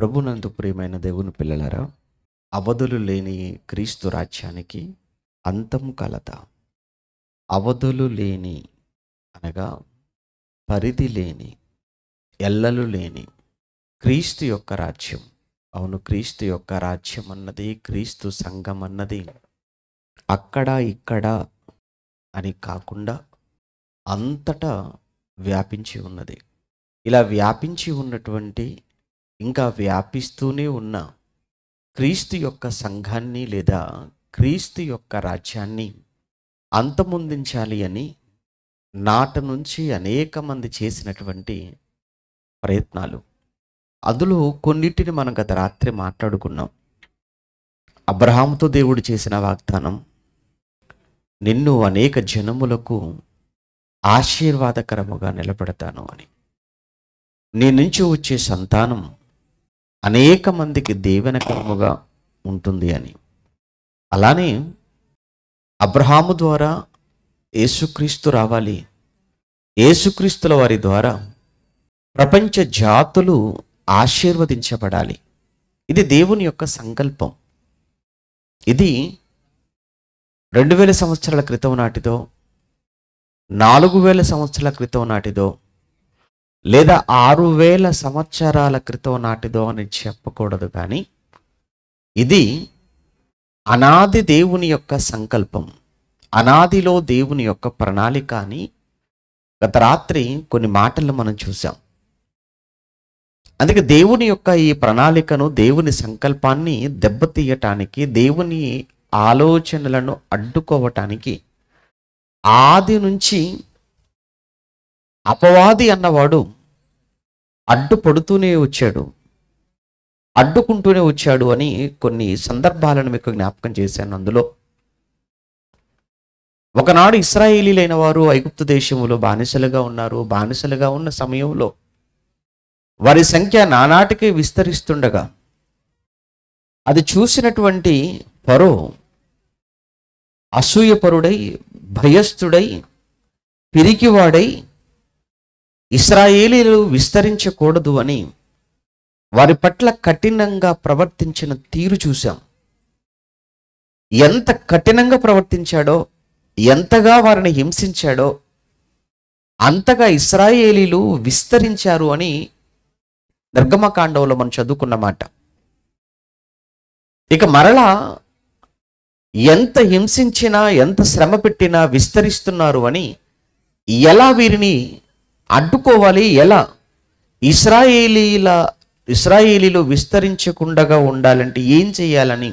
ప్రభునందు ప్రియమైన దేవుని పిల్లలారా, అవధులు లేని క్రీస్తు రాజ్యానికి అంతం కలదా? అవధులు లేని అనగా పరిధి లేని, ఎల్లలు లేని క్రీస్తు యొక్క రాజ్యం. అవును, క్రీస్తు యొక్క రాజ్యం అన్నది, క్రీస్తు సంఘం అన్నది అక్కడ ఇక్కడ అని కాకుండా అంతటా వ్యాపించి ఉన్నది. ఇలా వ్యాపించి ఉన్నటువంటి, ఇంకా వ్యాపిస్తూనే ఉన్న క్రీస్తు యొక్క సంఘాన్ని లేదా క్రీస్తు యొక్క రాజ్యాన్ని అంతమొందించాలి అని నాట నుంచి అనేక మంది చేసినటువంటి ప్రయత్నాలు, అందులో కొన్నిటిని మనం గత రాత్రి మాట్లాడుకున్నాం. అబ్రహాముతో దేవుడు చేసిన వాగ్దానం, నిన్ను అనేక జనములకు ఆశీర్వాదకరముగా నిలబెడతాను అని. నీ నుంచి వచ్చే సంతానం అనేక మందికి దీవెనకరముగా ఉంటుంది అని. అలానే అబ్రహాము ద్వారా యేసుక్రీస్తు రావాలి, యేసుక్రీస్తుల వారి ద్వారా ప్రపంచ జాతులు ఆశీర్వదించబడాలి. ఇది దేవుని యొక్క సంకల్పం. ఇది 2000 సంవత్సరాల క్రితం నాటిదో, 4000 సంవత్సరాల క్రితం నాటిదో, లేదా 6000 సంవత్సరాల క్రితం నాటిదో అని చెప్పకూడదు. కానీ ఇది అనాది దేవుని యొక్క సంకల్పం, అనాదిలో దేవుని యొక్క ప్రణాళిక అని గత రాత్రి కొన్ని మాటలు మనం చూసాం. అందుకే దేవుని యొక్క ఈ ప్రణాళికను, దేవుని సంకల్పాన్ని దెబ్బతీయటానికి, దేవుని ఆలోచనలను అడ్డుకోవటానికి ఆది నుంచి అపవాది అన్నవాడు అడ్డుపడుతూనే వచ్చాడు, అడ్డుకుంటూనే వచ్చాడు అని కొన్ని సందర్భాలను మీకు జ్ఞాపకం చేశాను. అందులో ఒకనాడు ఇశ్రాయేలీలైన వారు ఐగుప్తు దేశములో బానిసలుగా ఉన్నారు. బానిసలుగా ఉన్న సమయంలో వారి సంఖ్య నానాటికి విస్తరిస్తుండగా అది చూసినటువంటి ఫరో అసూయపరుడై, భయస్థుడై, పిరికివాడై ఇశ్రాయేలీలు విస్తరించకూడదు అని వారి పట్ల కఠినంగా ప్రవర్తించిన తీరు చూశాం. ఎంత కఠినంగా ప్రవర్తించాడో, ఎంతగా వారిని హింసించాడో అంతగా ఇశ్రాయేలీలు విస్తరించారు అని నిర్గమకాండంలో మనం చదువుకున్న మాట. ఇక మరలా ఎంత హింసించినా, ఎంత శ్రమ పెట్టినా విస్తరిస్తున్నారు అని ఎలా వీరిని అడ్డుకోవాలి, ఎలా ఇశ్రాయేలీలు విస్తరించకుండా ఉండాలంటే ఏం చేయాలని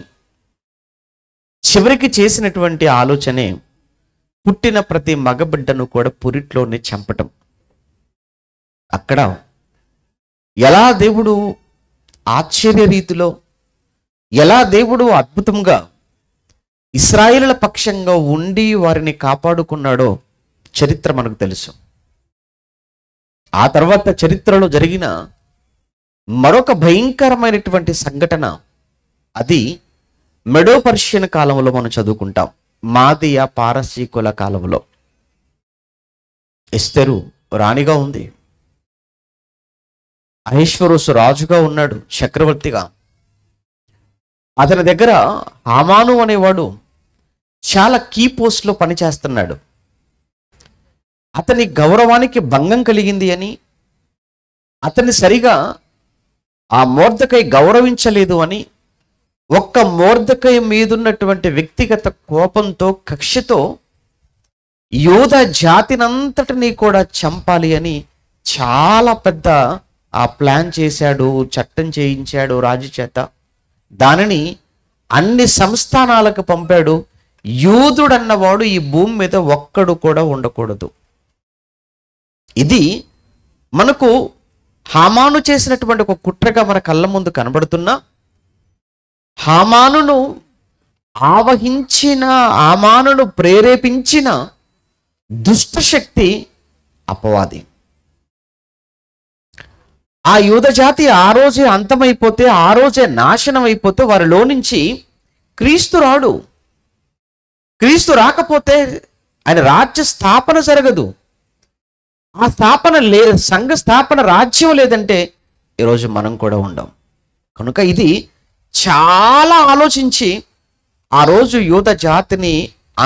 చివరికి చేసినటువంటి ఆలోచనే పుట్టిన ప్రతి మగబిడ్డను కూడా పురిట్లోనే చంపటం. అక్కడ ఎలా దేవుడు ఆశ్చర్య రీతిలో, ఎలా దేవుడు అద్భుతంగా ఇశ్రాయేలుల పక్షంగా ఉండి వారిని కాపాడుకున్నాడో చరిత్ర మనకు తెలుసు. ఆ తర్వాత చరిత్రలో జరిగిన మరొక భయంకరమైనటువంటి సంఘటన, అది మెడో పర్షియన్ కాలంలో మనం చదువుకుంటాం. మాదియ పారసీకుల కాలంలో ఎస్తెరు రాణిగా ఉంది, అహేశ్వరోసు రాజుగా ఉన్నాడు, చక్రవర్తిగా. అతని దగ్గర హామాను అనేవాడు చాలా కీ పోస్ట్లో పనిచేస్తున్నాడు. అతని గౌరవానికి భంగం కలిగింది అని, అతన్ని సరిగా ఆ మొర్దెకై గౌరవించలేదు అని, ఒక్క మొర్దెకై మీదున్నటువంటి వ్యక్తిగత కోపంతో, కక్షతో యూదా జాతినంతటినీ కూడా చంపాలి అని చాలా పెద్ద ఆ ప్లాన్ చేశాడు, చట్టం చేయించాడు రాజు చేత. దానిని అన్ని సంస్థానాలకు పంపాడు. యూదుడన్నవాడు ఈ భూమి మీద ఒక్కడు కూడా ఉండకూడదు. ఇది మనకు హామాను చేసినటువంటి ఒక కుట్రగా మన కళ్ళ ముందు కనబడుతున్నా, హామానును ఆవహించిన, హామానును ప్రేరేపించిన దుష్టశక్తి అపవాది. ఆ యూద జాతి ఆ రోజే అంతమైపోతే, ఆ రోజే నాశనం అయిపోతే వారిలో నుంచి క్రీస్తు రాడు. క్రీస్తు రాకపోతే ఆయన రాజ్య స్థాపన జరగదు. ఆ స్థాపన సంఘ స్థాపన, రాజ్యం లేదంటే ఈరోజు మనం కూడా ఉండం. కనుక ఇది చాలా ఆలోచించి ఆ రోజు యూద జాతిని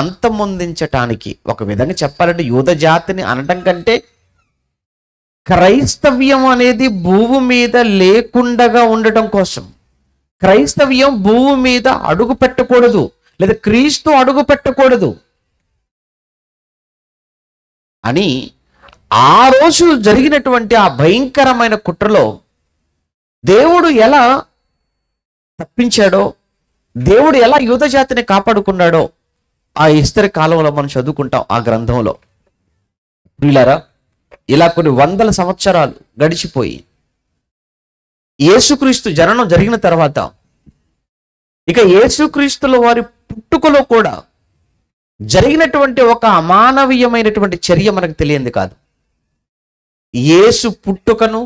అంతమొందించటానికి, ఒక విధంగా చెప్పాలంటే యూద జాతిని అనటం కంటే క్రైస్తవ్యం అనేది భూమి మీద లేకుండగా ఉండటం కోసం, క్రైస్తవ్యం భూమి మీద అడుగు పెట్టకూడదు, లేదా క్రీస్తు అడుగు పెట్టకూడదు అని ఆ రోజు జరిగినటువంటి ఆ భయంకరమైన కుట్రలో దేవుడు ఎలా తప్పించాడో, దేవుడు ఎలా యూద జాతిని కాపాడుకున్నాడో ఆ ఎస్తెరు కాలంలో మనం చదువుకుంటాం ఆ గ్రంథంలో. ప్రియులారా, ఇలా కొన్ని వందల సంవత్సరాలు గడిచిపోయి యేసుక్రీస్తు జననం జరిగిన తర్వాత ఇక యేసుక్రీస్తుల వారి పుట్టుకలో కూడా జరిగినటువంటి ఒక అమానవీయమైనటువంటి చర్య మనకు తెలియంది కాదు. యేసు పుట్టుకను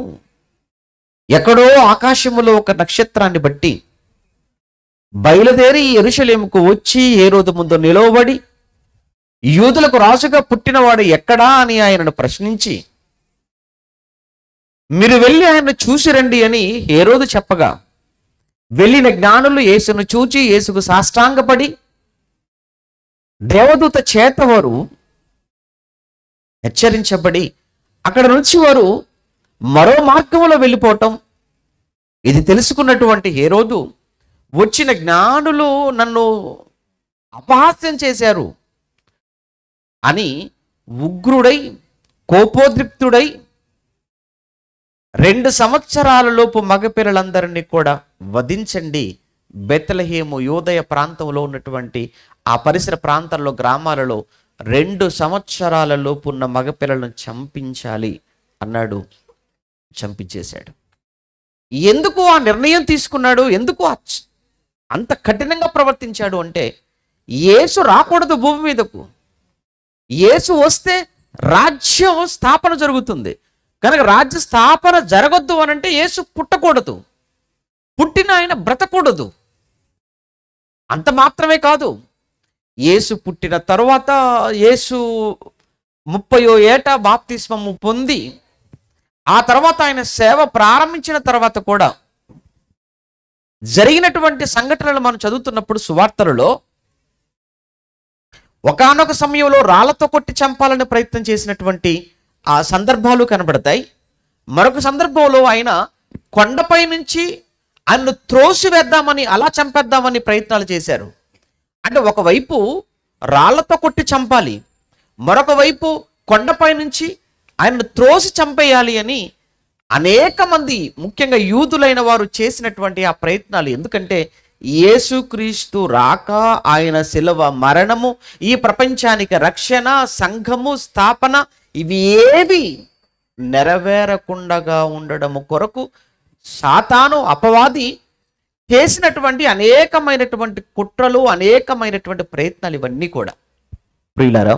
ఎక్కడో ఆకాశములో ఒక నక్షత్రాన్ని బట్టి బయలుదేరి యెరూషలేముకు వచ్చి హేరోదు ముందు నిలవబడి, యూదులకు రాజుగా పుట్టినవాడు ఎక్కడా అని ఆయనను ప్రశ్నించి, మీరు వెళ్ళి ఆయన్ను చూసి రండి అని హేరోదు చెప్పగా, వెళ్ళిన జ్ఞానులు యేసును చూచి యేసుకు సాష్టాంగపడి దేవదూత చేత వారు హెచ్చరించబడి అక్కడ నుంచి వారు మరో మార్గంలో వెళ్ళిపోవటం, ఇది తెలుసుకున్నటువంటి హేరోదు, వచ్చిన జ్ఞానులు నన్ను అపహాస్యం చేశారు అని ఉగ్రుడై కోపోద్రిక్తుడై 2 సంవత్సరాల లోపు మగపిల్లలందరినీ కూడా వధించండి, బెత్లెహేము యూదయ ప్రాంతంలో ఉన్నటువంటి ఆ పరిసర ప్రాంతాల్లో గ్రామాలలో 2 సంవత్సరాల లోపు ఉన్న మగపిల్లలను చంపించాలి అన్నాడు. చంపించేశాడు. ఎందుకు ఆ నిర్ణయం తీసుకున్నాడు? ఎందుకు అంత కఠినంగా ప్రవర్తించాడు అంటే, యేసు రాకూడదు భూమి మీదకు. యేసు వస్తే రాజ్యం స్థాపన జరుగుతుంది కనుక రాజ్య స్థాపన జరగొద్దు అని అంటే యేసు పుట్టకూడదు, పుట్టిన ఆయన బ్రతకూడదు. అంత మాత్రమే కాదు, యేసు పుట్టిన తరువాత యేసు 30వ ఏట బాప్తిస్మము పొంది ఆ తర్వాత ఆయన సేవ ప్రారంభించిన తర్వాత కూడా జరిగినటువంటి సంఘటనలు మనం చదువుతున్నప్పుడు సువార్తలలో ఒకానొక సమయంలో రాళ్లతో కొట్టి చంపాలని ప్రయత్నం చేసినటువంటి ఆ సందర్భాలు కనబడతాయి. మరొక సందర్భంలో ఆయన కొండపై నుంచి ఆయన్ను త్రోసివేద్దామని, అలా చంపేద్దామని ప్రయత్నాలు చేశారు. అంటే ఒకవైపు రాళ్లతో కొట్టి చంపాలి, మరొక వైపు కొండపై నుంచి ఆయనను త్రోసి చంపేయాలి అని అనేక మంది, ముఖ్యంగా యూదులైన వారు చేసినటువంటి ఆ ప్రయత్నాలు. ఎందుకంటే యేసుక్రీస్తు రాక, ఆయన శిలువ మరణము, ఈ ప్రపంచానికి రక్షణ, సంఘము స్థాపన, ఇవి ఏవి నెరవేరకుండా ఉండడము కొరకు సాతాను అపవాది చేసినటువంటి అనేకమైనటువంటి కుట్రలు, అనేకమైనటువంటి ప్రయత్నాలు, ఇవన్నీ కూడా ప్రియులారా,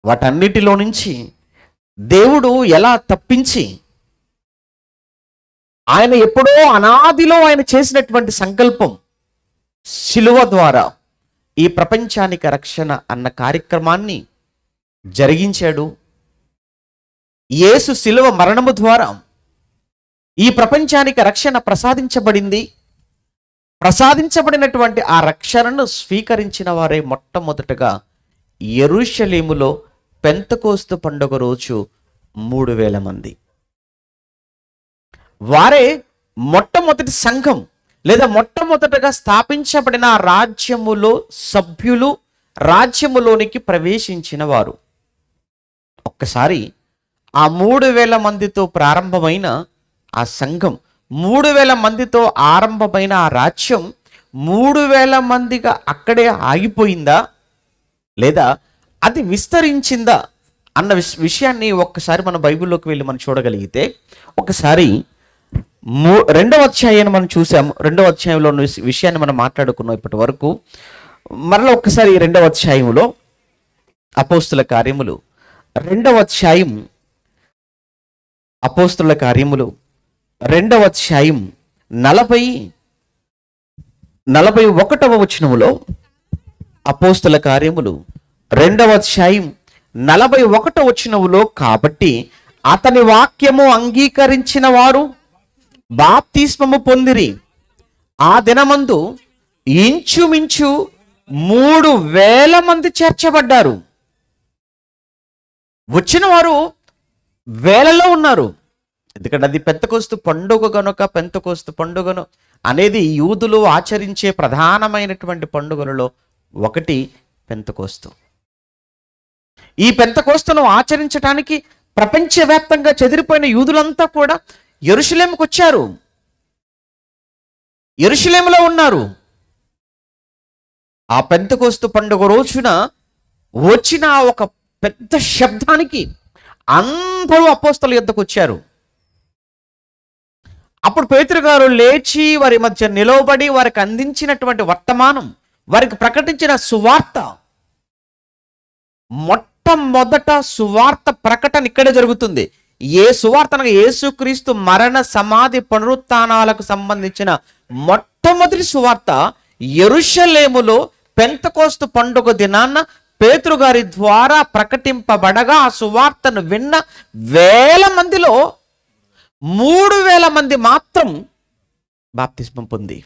వాటన్నిటిలో నుంచి దేవుడు ఎలా తప్పించి, ఆయన ఎప్పుడో అనాదిలో ఆయన చేసినటువంటి సంకల్పం శిలువ ద్వారా ఈ ప్రపంచానికి రక్షణ అన్న కార్యక్రమాన్ని జరిగించాడు. యేసు శిలువ మరణము ద్వారా ఈ ప్రపంచానికి రక్షణ ప్రసాదించబడింది. ప్రసాదించబడినటువంటి ఆ రక్షణను స్వీకరించిన వారే మొట్టమొదటగా యెరూషలేములో పెంతెకోస్తు పండుగ రోజు 3000 మంది. వారే మొట్టమొదటి సంఘం, లేదా మొట్టమొదటగా స్థాపించబడిన రాజ్యములో సభ్యులు, రాజ్యములోనికి ప్రవేశించిన వారు. ఒక్కసారి ఆ 3000 మందితో ప్రారంభమైన ఆ సంఘం, 3000 మందితో ఆరంభమైన ఆ రాజ్యం 3000 మందిగా అక్కడే ఆగిపోయిందా, లేదా అది విస్తరించిందా అన్న విషయాన్ని ఒక్కసారి మన బైబిల్లోకి వెళ్ళి మనం చూడగలిగితే, ఒకసారి 2వ అధ్యాయాన్ని మనం చూసాము. 2వ అధ్యాయంలో ఉన్న విషయాన్ని మనం మాట్లాడుకున్నాం ఇప్పటి వరకు. మరలా ఒక్కసారి 2వ అధ్యాయంలో అపోస్తుల కార్యములు 2వ అధ్యాయం, అపోస్తుల కార్యములు 2వ అధ్యాయం 41వ వచనములో, అపోస్తుల కార్యములు 2వ అధ్యాయం 41వ వచనములో, కాబట్టి అతని వాక్యము అంగీకరించిన వారు బాప్తిస్మము పొందిరి. ఆ దినమందు ఇంచుమించు 3,000 మంది చేర్చబడ్డారు. వచ్చిన వారు వేలలో ఉన్నారు. ఎందుకంటే అది పెంతెకోస్తు పండుగ గనుక, పెంతెకోస్తు పండుగను అనేది యూదులు ఆచరించే ప్రధానమైనటువంటి పండుగలలో ఒకటి పెంతెకోస్తు. ఈ పెంతెకోస్తును ఆచరించడానికి ప్రపంచవ్యాప్తంగా చెదిరిపోయిన యూదులంతా కూడా యెరూషలేముకు వచ్చారు, యెరూషలేములో ఉన్నారు. ఆ పెంతెకోస్తు పండుగ రోజున వచ్చిన ఒక పెద్ద శబ్దానికి అందరూ అపోస్తలుల యొద్దకు వచ్చారు. అప్పుడు పేతురు గారు లేచి వారి మధ్య నిలవబడి వారికి అందించినటువంటి వర్తమానం, వారికి ప్రకటించిన సువార్త, మొట్టమొదట సువార్త ప్రకటన ఇక్కడే జరుగుతుంది. ఏ సువార్త అనగా యేసుక్రీస్తు మరణ, సమాధి, పునరుత్థానాలకు సంబంధించిన మొట్టమొదటి సువార్త యెరూషలేములో పెంతెకోస్తు పండుగ దినాన్న పేతురు గారి ద్వారా ప్రకటింపబడగా ఆ సువార్తను విన్న 1,000 మందిలో 3,000 మంది మాత్రం బాప్తిస్మం పొంది,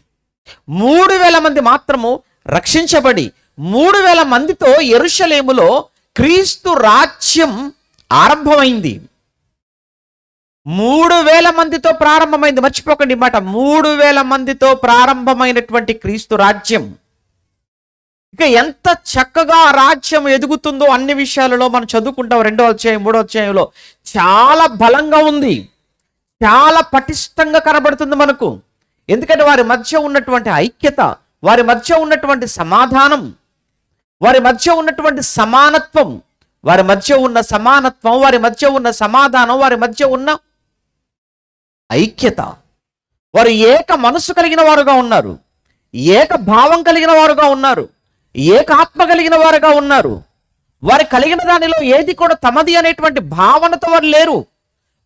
3,000 మంది మాత్రము రక్షించబడి, 3,000 మందితో యెరూషలేములో క్రీస్తు రాజ్యం ఆరంభమైంది. 3,000 మందితో ప్రారంభమైంది. మర్చిపోకండి మాట, 3,000 మందితో ప్రారంభమైనటువంటి క్రీస్తు రాజ్యం ఇక ఎంత చక్కగా రాజ్యం ఎదుగుతుందో అన్ని విషయాలలో మనం చదువుకుంటాం. 2వ అధ్యాయం 3వ అధ్యాయంలో చాలా బలంగా ఉంది, చాలా పటిష్టంగా కనబడుతుంది మనకు. ఎందుకంటే వారి మధ్య ఉన్నటువంటి ఐక్యత, వారి మధ్య ఉన్నటువంటి సమాధానం, వారి మధ్య ఉన్నటువంటి సమానత్వం, వారి మధ్య ఉన్న సమానత్వం, వారి మధ్య ఉన్న సమాధానం, వారి మధ్య ఉన్న ఐక్యత. వారు ఏక మనసు కలిగిన వారుగా ఉన్నారు, ఏక భావం కలిగిన వారుగా ఉన్నారు, ఏకాత్మ కలిగిన వారుగా ఉన్నారు. వారి కలిగిన దానిలో ఏది కూడా తమది అనేటువంటి భావనతో వారు లేరు.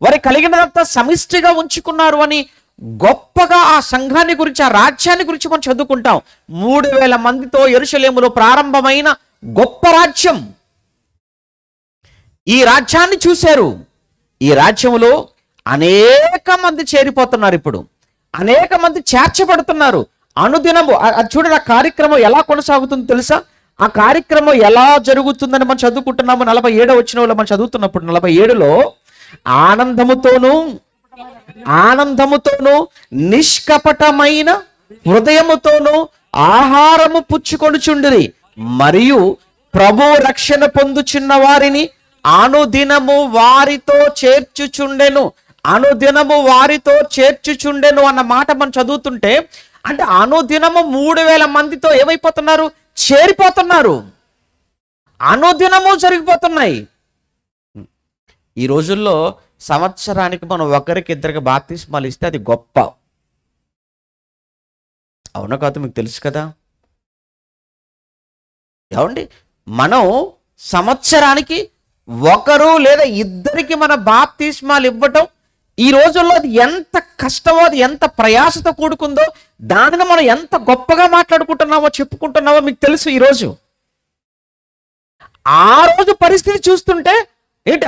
వారి కలిగినదంతా సమిష్టిగా ఉంచుకున్నారు అని గొప్పగా ఆ సంఘాన్ని గురించి, ఆ రాజ్యాన్ని గురించి మనం చదువుకుంటాం. 3,000 మందితో యెరూషలేములో ప్రారంభమైన గొప్ప రాజ్యం. ఈ రాజ్యాన్ని చూశారు. ఈ రాజ్యములో అనేక మంది చేరిపోతున్నారు. ఇప్పుడు అనేక మంది చేర్చబడుతున్నారు. అనుదినము అది చూడండి, ఆ కార్యక్రమం ఎలా కొనసాగుతుందో తెలుసా? ఆ కార్యక్రమం ఎలా జరుగుతుందని మనం చదువుకుంటున్నాము. 47వ వచనంలో మనం చదువుతున్నప్పుడు 47లో ఆనందముతోను నిష్కపటమైన హృదయముతోను ఆహారము పుచ్చుకొనుచుండిరి, మరియు ప్రభు రక్షణ పొందుచున్న వారిని అనుదినము వారితో చేర్చుచుండెను. అనుదినము వారితో చేర్చుచుండెను అన్న మాట మనం చదువుతుంటే, అంటే అనుదినము 3,000 మందితో ఏమైపోతున్నారు? చేరిపోతున్నారు. అనుదినము జరిగిపోతున్నాయి. ఈ రోజుల్లో సంవత్సరానికి మనం ఒకరికి ఇద్దరికి బాప్తిస్మాలు ఇస్తే అది గొప్ప. అవునా కాదు? మీకు తెలుసు కదా. ఏమండి, మనం సంవత్సరానికి ఒకరు లేదా ఇద్దరికి మన బాప్తిస్మాలు ఇవ్వటం ఈ రోజుల్లో అది ఎంత కష్టమో, అది ఎంత ప్రయాసతో కూడుకుందో, దానిని మనం ఎంత గొప్పగా మాట్లాడుకుంటున్నామో, చెప్పుకుంటున్నామో మీకు తెలుసు. ఈరోజు ఆ రోజు పరిస్థితి చూస్తుంటే ఏంటి,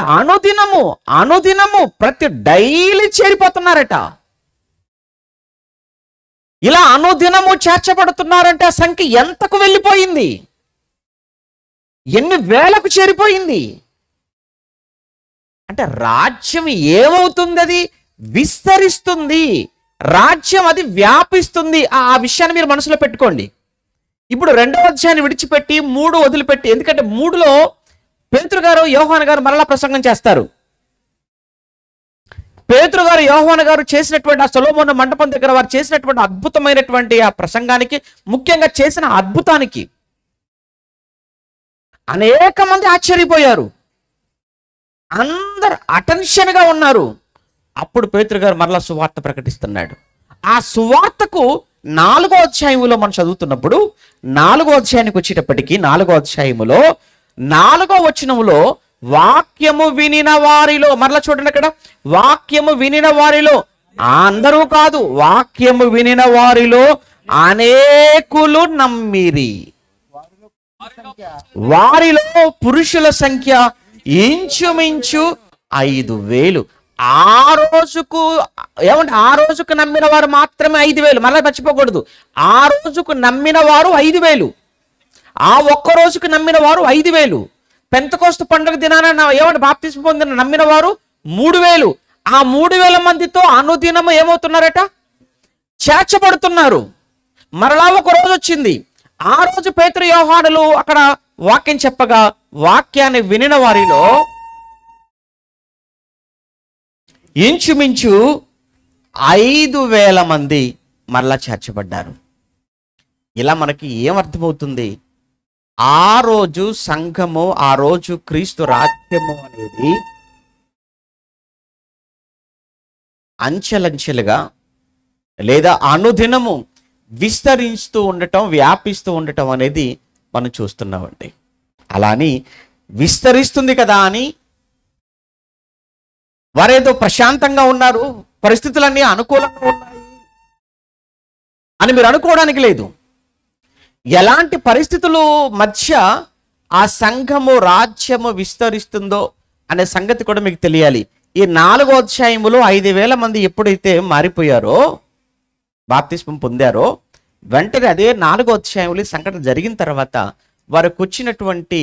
అనుదినము ప్రతి డైలీ చేరిపోతున్నారట. ఇలా అనుదినము చేర్చబడుతున్నారంటే ఆ సంఖ్య ఎంతకు వెళ్ళిపోయింది, ఎన్ని వేలకు చేరిపోయింది. అంటే రాజ్యం ఏమవుతుంది? అది విస్తరిస్తుంది. రాజ్యం అది వ్యాపిస్తుంది. ఆ విషయాన్ని మీరు మనసులో పెట్టుకోండి. ఇప్పుడు 2వ అధ్యాయాన్ని విడిచిపెట్టి 3 వదిలిపెట్టి, ఎందుకంటే 3లో పేతురు గారు, యోహాను గారు మరలా ప్రసంగం చేస్తారు. పేతురు గారు, యోహాను గారు చేసినటువంటి ఆ సొలొమోను మండపం దగ్గర వారు చేసినటువంటి అద్భుతమైనటువంటి ఆ ప్రసంగానికి, ముఖ్యంగా చేసిన అద్భుతానికి అనేక మంది ఆశ్చర్యపోయారు. అందరు అటెన్షన్గా ఉన్నారు. అప్పుడు పేతురు గారు మరలా సువార్త ప్రకటిస్తున్నాడు. ఆ సువార్తకు 4వ అధ్యాయంలో మనం చదువుతున్నప్పుడు, 4వ అధ్యాయానికి వచ్చేటప్పటికి 4వ అధ్యాయములో 4వ వచనములో వాక్యము వినిన వారిలో, మరలా చూడండి అక్కడ, వాక్యము వినిన వారిలో, అందరూ కాదు, వాక్యము వినిన వారిలో అనేకులు నమ్మిరి. వారిలో పురుషుల సంఖ్య ఇంచుమించు 5,000. ఆ రోజుకు ఏమంటే ఆ రోజుకు నమ్మిన వారు మాత్రమే 5,000. మళ్ళీ మర్చిపోకూడదు, ఆ రోజుకు నమ్మిన వారు 5,000. ఆ ఒక్క రోజుకు నమ్మిన వారు 5,000. పెంతెకోస్తు పండుగ దినాన ఏమంటే బాప్తిస్మం పొందిన నమ్మిన వారు 3,000. ఆ 3,000 మందితో అనుదినము ఏమవుతున్నారట? చేర్చబడుతున్నారు. మరలా ఒక రోజు వచ్చింది. ఆ రోజు పేతురు యోహానులు అక్కడ వాక్యం చెప్పగా వాక్యాన్ని వినిన వారిలో ఇంచుమించు 5,000 మంది మరలా చేర్చబడ్డారు. ఇలా మనకి ఏమర్థమవుతుంది? ఆ రోజు సంఘము, ఆ రోజు క్రీస్తు రాజ్యము అనేది అంచెలంచెలుగా లేదా అనుదినము విస్తరిస్తూ ఉండటం, వ్యాపిస్తూ ఉండటం అనేది మనం చూస్తున్నామండి. అలా అని విస్తరిస్తుంది కదా అని వారేదో ప్రశాంతంగా ఉన్నారు, పరిస్థితులన్నీ అనుకూలంగా ఉన్నాయి అని మీరు అనుకోవడానికి లేదు. ఎలాంటి పరిస్థితులు మధ్య ఆ సంఘము, రాజ్యము విస్తరిస్తుందో అనే సంగతి కూడా మీకు తెలియాలి. ఈ 4వ అధ్యాయములో 5,000 మంది ఎప్పుడైతే మారిపోయారో, బాప్తిస్మం పొందారో, వెంటనే అదే 4వ అధ్యాయంలో సంఘటన జరిగిన తర్వాత వారికి వచ్చినటువంటి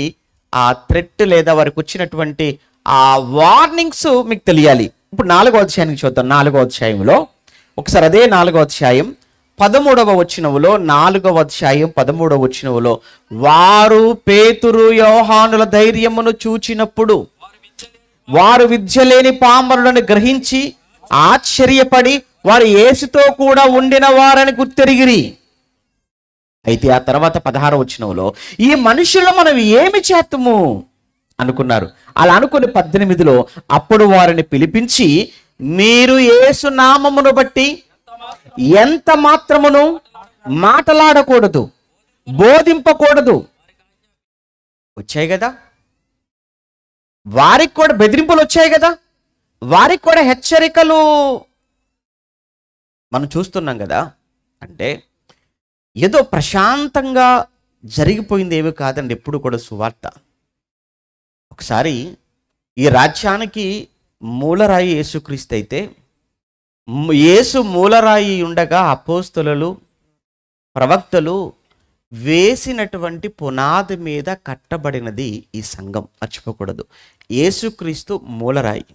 ఆ థ్రెట్ లేదా వారికి వచ్చినటువంటి ఆ వార్నింగ్స్ మీకు తెలియాలి. ఇప్పుడు 4వ అధ్యాయానికి చూద్దాం. 4వ అధ్యాయంలో ఒకసారి అదే 4వ అధ్యాయం 13వ వచనములో, 4వ అధ్యాయం 13వ వచనములో, వారు పేతురు యోహానుల ధైర్యమును చూచినప్పుడు వారు విద్య లేని పామరులను గ్రహించి ఆశ్చర్యపడి వారు యేసుతో కూడా ఉండిన వారని గుర్తెరిగిరి. అయితే ఆ తర్వాత 16వ వచనంలో, ఈ మనుషులు మనం ఏమి చేద్దాము అనుకున్నారు. అలా అనుకుని 18లో, అప్పుడు వారిని పిలిపించి, మీరు యేసు నామమును బట్టి ఎంత మాత్రమును మాటలాడకూడదు, బోధింపకూడదు. వచ్చాయి కదా, వారికి కూడా బెదిరింపులు వచ్చాయి కదా, వారికి కూడా హెచ్చరికలు మనం చూస్తున్నాం కదా. అంటే ఏదో ప్రశాంతంగా జరిగిపోయింది ఏమీ కాదండి. ఎప్పుడు కూడా సువార్త. ఒకసారి ఈ రాజ్యానికి మూలరాయి యేసుక్రీస్తు అయితే, యేసు మూలరాయి ఉండగా అపోస్తలులు, ప్రవక్తలు వేసినటువంటి పునాది మీద కట్టబడినది ఈ సంఘం. మర్చిపోకూడదు. యేసుక్రీస్తు మూలరాయి.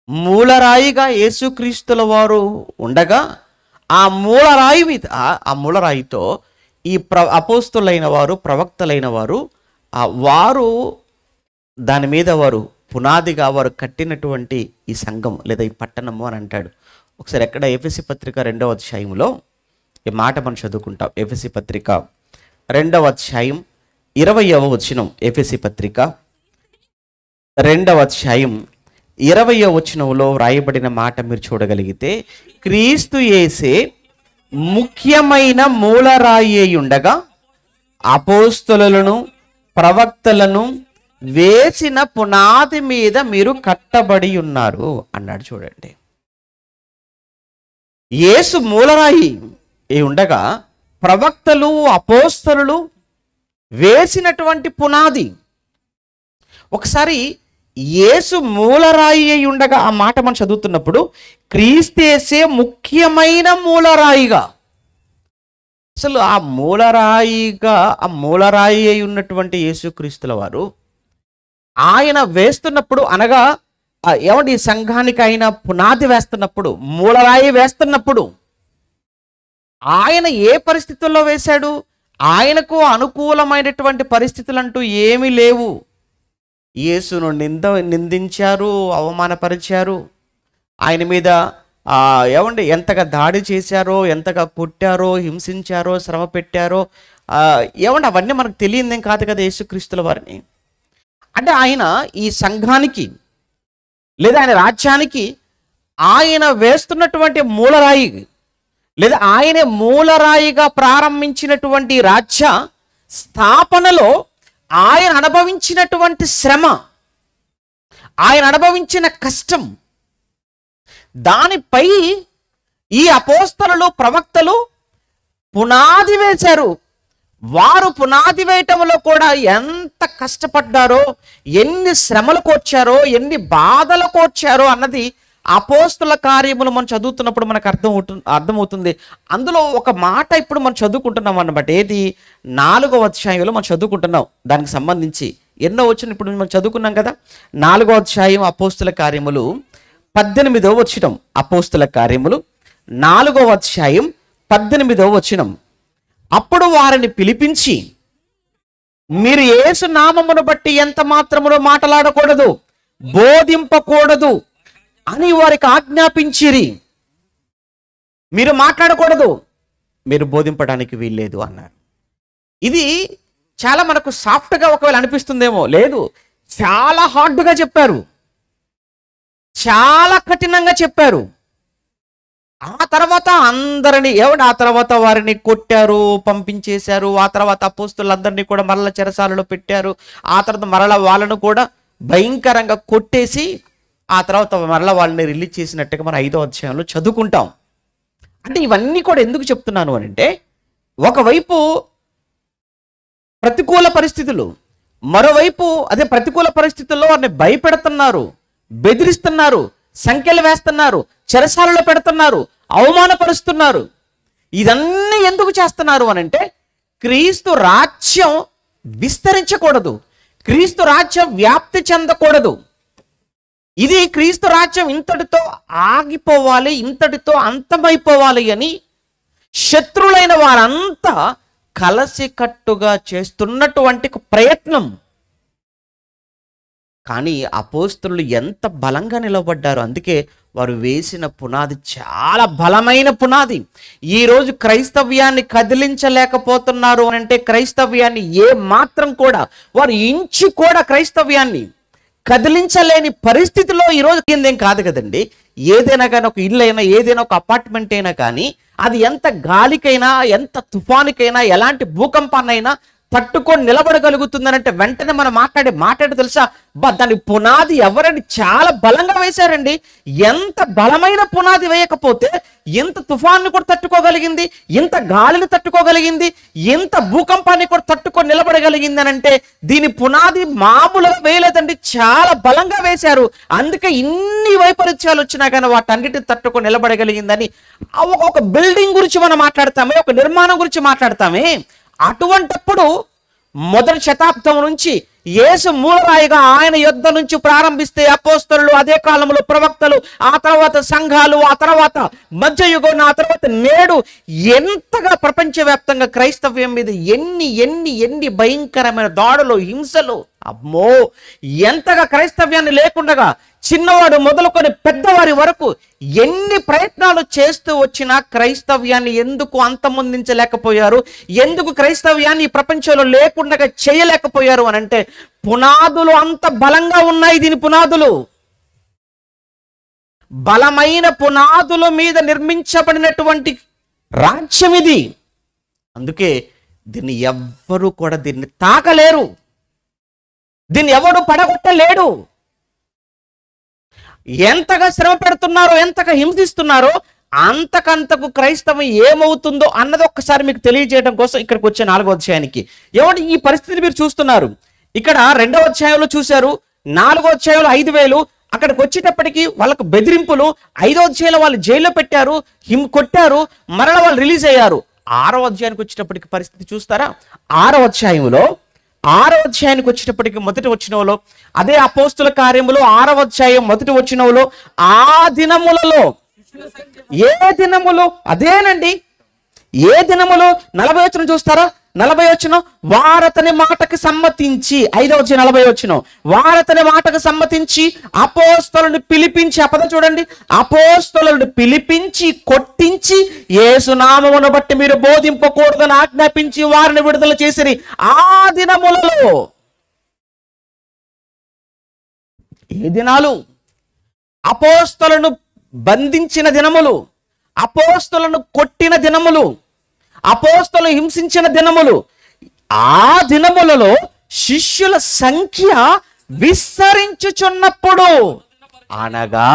మూలరాయిగా యేసుక్రీస్తుల వారు ఉండగా ఆ మూలరాయి మీద, ఆ మూలరాయితో ఈ అపోస్తలులైన వారు, ప్రవక్తలైన వారు, వారు దాని మీద వారు పునాదిగా వారు కట్టినటువంటి ఈ సంఘం లేదా ఈ పట్టణము అని అంటాడు. ఒకసారి ఎక్కడ ఎఫెసీ పత్రిక 2వ అధ్యాయంలో ఈ మాట మనం చదువుకుంటాం. ఎఫెసీ పత్రిక 2వ అధ్యాయం 20వ వచనం. ఎఫెసీ పత్రిక 2వ అధ్యాయం 20వ వచనంలో వ్రాయబడిన మాట మీరు చూడగలిగితే, క్రీస్తు యేసే ముఖ్యమైన మూలరాయి అయి ఉండగా అపోస్తలులను, ప్రవక్తలను వేసిన పునాది మీద మీరు కట్టబడి ఉన్నారు అన్నాడు. చూడండి, యేసు మూలరాయి అయి ఉండగా ప్రవక్తలు, అపోస్తలులు వేసినటువంటి పునాది. ఒకసారి యేసు మూలరాయి అయి ఉండగా ఆ మాట మనం చదువుతున్నప్పుడు, క్రీస్తు యేసే ముఖ్యమైన మూలరాయిగా, అసలు ఆ మూలరాయి అయి ఉన్నటువంటి యేసుక్రీస్తుల వారు ఆయన వేస్తున్నప్పుడు, అనగా ఏమంటే ఈ సంఘానికి ఆయన పునాది వేస్తున్నప్పుడు, మూలరాయి వేస్తున్నప్పుడు ఆయన ఏ పరిస్థితుల్లో వేశాడు? ఆయనకు అనుకూలమైనటువంటి పరిస్థితులు అంటూ ఏమీ లేవు. యేసును నిందించారు, అవమానపరిచారు, ఆయన మీద ఏమంటే ఎంతగా దాడి చేశారో, ఎంతగా కొట్టారో, హింసించారో, శ్రమ పెట్టారో, ఏమంటే అవన్నీ మనకు తెలియదేం కాదు కదా యేసుక్రీస్తుల వారిని. అంటే ఆయన ఈ సంఘానికి లేదా ఆయన రాజ్యానికి ఆయన వేస్తున్నటువంటి మూలరాయి, లేదా ఆయన మూలరాయిగా ప్రారంభించినటువంటి రాజ్య స్థాపనలో ఆయన అనుభవించినటువంటి శ్రమ, ఆయన అనుభవించిన కష్టం, దానిపై ఈ అపోస్తలులు, ప్రవక్తలు పునాది వేశారు. వారు పునాది వేయటంలో కూడా ఎంత కష్టపడ్డారో, ఎన్ని శ్రమలు కోర్చారో, ఎన్ని బాధలు కోర్చారో అన్నది అపోస్తుల కార్యములు మనం చదువుతున్నప్పుడు మనకు అర్థమవుతుంది. అందులో ఒక మాట ఇప్పుడు మనం చదువుకుంటున్నాం అన్నమాట. ఏది? 4వ అధ్యాయంలో మనం చదువుకుంటున్నాం. దానికి సంబంధించి ఎన్నో వచనం ఇప్పుడు మనం చదువుకున్నాం కదా. 4వ అధ్యాయం అపోస్తుల కార్యములు 18వ వచనం. అపోస్తుల కార్యములు 4వ అధ్యాయం 18వ వచనం. అప్పుడు వారిని పిలిపించి, మీరు యేసు నామమును బట్టి ఎంత మాత్రమునో మాట్లాడకూడదు, బోధింపకూడదు అని వారికి ఆజ్ఞాపించిరి. మీరు మాట్లాడకూడదు, మీరు బోధింపడానికి వీల్లేదు అన్నారు. ఇది చాలా మనకు సాఫ్ట్గా ఒకవేళ అనిపిస్తుందేమో, లేదు, చాలా హార్డ్గా చెప్పారు, చాలా కఠినంగా చెప్పారు. ఆ తర్వాత అందరినీ ఆ తర్వాత వారిని కొట్టారు, పంపించేశారు. ఆ తర్వాత అపోస్తులందరినీ కూడా మరల చెరసాలలో పెట్టారు. ఆ తర్వాత మరల వాళ్ళను కూడా భయంకరంగా కొట్టేసి ఆ తర్వాత మరల వాళ్ళని రిలీజ్ చేసినట్టుగా మనం 5వ అధ్యాయంలో చదువుకుంటాం. అంటే ఇవన్నీ కూడా ఎందుకు చెప్తున్నాను అని అంటే, ఒకవైపు ప్రతికూల పరిస్థితులు, మరోవైపు అదే ప్రతికూల పరిస్థితుల్లో వారిని భయపెడుతున్నారు, బెదిరిస్తున్నారు, సంఖ్యలు వేస్తున్నారు, చెరసాలలో పెడుతున్నారు, అవమానపరుస్తున్నారు. ఇదన్నీ ఎందుకు చేస్తున్నారు అని అంటే, క్రీస్తు రాజ్యం విస్తరించకూడదు, క్రీస్తు రాజ్యం వ్యాప్తి చెందకూడదు. ఇది క్రీస్తు రాజ్యం ఇంతటితో ఆగిపోవాలి, ఇంతటితో అంతమైపోవాలి అని శత్రులైన వారంతా కలసికట్టుగా చేస్తున్నటువంటి ప్రయత్నం. కానీ అపోస్తలులు ఎంత బలంగా నిలబడ్డారు. అందుకే వారు వేసిన పునాది చాలా బలమైన పునాది. ఈరోజు క్రైస్తవ్యాన్ని కదిలించలేకపోతున్నారు అని అంటే, క్రైస్తవ్యాన్ని ఏ మాత్రం కూడా వారు ఇంచు కూడా క్రైస్తవ్యాన్ని కదిలించలేని పరిస్థితిలో ఈరోజు కిందేం కాదు కదండి. ఏదైనా కానీ, ఒక ఇల్లు అయినా, ఏదైనా ఒక అపార్ట్మెంట్ అయినా కానీ, అది ఎంత గాలికైనా, ఎంత తుఫానుకైనా, ఎలాంటి భూకంపాన్నైనా తట్టుకొని నిలబడగలుగుతుందనంటే వెంటనే మనం మాట్లాడే తెలుసా, దాని పునాది ఎవరని చాలా బలంగా వేశారండి. ఎంత బలమైన పునాది వేయకపోతే ఎంత తుఫాన్ని కూడా తట్టుకోగలిగింది, ఎంత గాలిని తట్టుకోగలిగింది, ఎంత భూకంపాన్ని కూడా తట్టుకొని నిలబడగలిగింది అని అంటే, దీని పునాది మామూలుగా వేయలేదండి, చాలా బలంగా వేశారు. అందుకే ఇన్ని వైపరీత్యాలు వచ్చినా కానీ వాటన్నిటిని తట్టుకొని నిలబడగలిగిందని. ఒక బిల్డింగ్ గురించి మనం మాట్లాడతామే, ఒక నిర్మాణం గురించి మాట్లాడతామే, అటువంటప్పుడు మొదటి శతాబ్దం నుంచి యేసు మూలరాయిగా ఆయన యుద్ధ నుంచి ప్రారంభిస్తే అపోస్తలులు, అదే కాలంలో ప్రవక్తలు, ఆ తర్వాత సంఘాలు, ఆ తర్వాత మధ్యయుగం, ఆ తర్వాత నేడు ఎంతగా ప్రపంచవ్యాప్తంగా క్రైస్తవ్యం మీద ఎన్ని ఎన్ని ఎన్ని భయంకరమైన దాడులు, హింసలు, అమ్మో, ఎంతగా క్రైస్తవ్యాన్ని లేకుండా చిన్నవాడు మొదలుకొని పెద్దవారి వరకు ఎన్ని ప్రయత్నాలు చేస్తూ వచ్చినా క్రైస్తవ్యాన్ని ఎందుకు అంతమొందించలేకపోయారు, ఎందుకు క్రైస్తవ్యాన్ని ఈ ప్రపంచంలో లేకుండా చేయలేకపోయారు అని అంటే, పునాదులు అంత బలంగా ఉన్నాయి. దీని పునాదులు బలమైన పునాదుల మీద నిర్మించబడినటువంటి రాజ్యం ఇది. అందుకే దీన్ని ఎవ్వరూ కూడా దీన్ని తాకలేరు, దీన్ని ఎవడు పడగొట్టలేడు. ఎంతగా శ్రమ పెడుతున్నారో, ఎంతగా హింసిస్తున్నారో అంతకంతకు క్రైస్తవం ఏమవుతుందో అన్నది ఒక్కసారి మీకు తెలియజేయడం కోసం ఇక్కడికి వచ్చే 4వ అధ్యాయానికి. ఏమంటే ఈ పరిస్థితిని మీరు చూస్తున్నారు. ఇక్కడ 2వ అధ్యాయంలో చూశారు, 4వ అధ్యాయంలో 5,000, అక్కడికి వచ్చేటప్పటికి వాళ్ళకు బెదిరింపులు, 5వ అధ్యాయంలో వాళ్ళు జైల్లో పెట్టారు, కొట్టారు, మరల వాళ్ళు రిలీజ్ అయ్యారు. 6వ అధ్యాయానికి వచ్చేటప్పటికి పరిస్థితి చూస్తారా? 6వ అధ్యాయానికి వచ్చేటప్పటికి మొదటి వచనంలో, అదే అపోస్తుల కార్యములు 6వ అధ్యాయం మొదటి వచనంలో, ఆ దినములలో, ఏ దినములు? అదేనండి, ఏ దినములు? 40వ వచనం చూస్తారా? 40వ వచనం, వారతని మాటకు సమ్మతించి, 5వ అధ్యాయం 40వ వచనం, వారతని మాటకు సమ్మతించి అపోస్తలుని పిలిపించి, ఆ పదం చూడండి, అపోస్తలుని పిలిపించి కొట్టించి యేసు నామమును బట్టి మీరు బోధింపకూడదని ఆజ్ఞాపించి వారిని విడుదల చేసిరి. ఆ దినములలో, ఏ దినాలు? అపోస్తలును బంధించిన దినములు, అపోస్తలును కొట్టిన దినములు, అపోస్తలు హింసించిన దినములు. ఆ దినములలో శిష్యుల సంఖ్య విస్తరించుచున్నప్పుడు, అనగా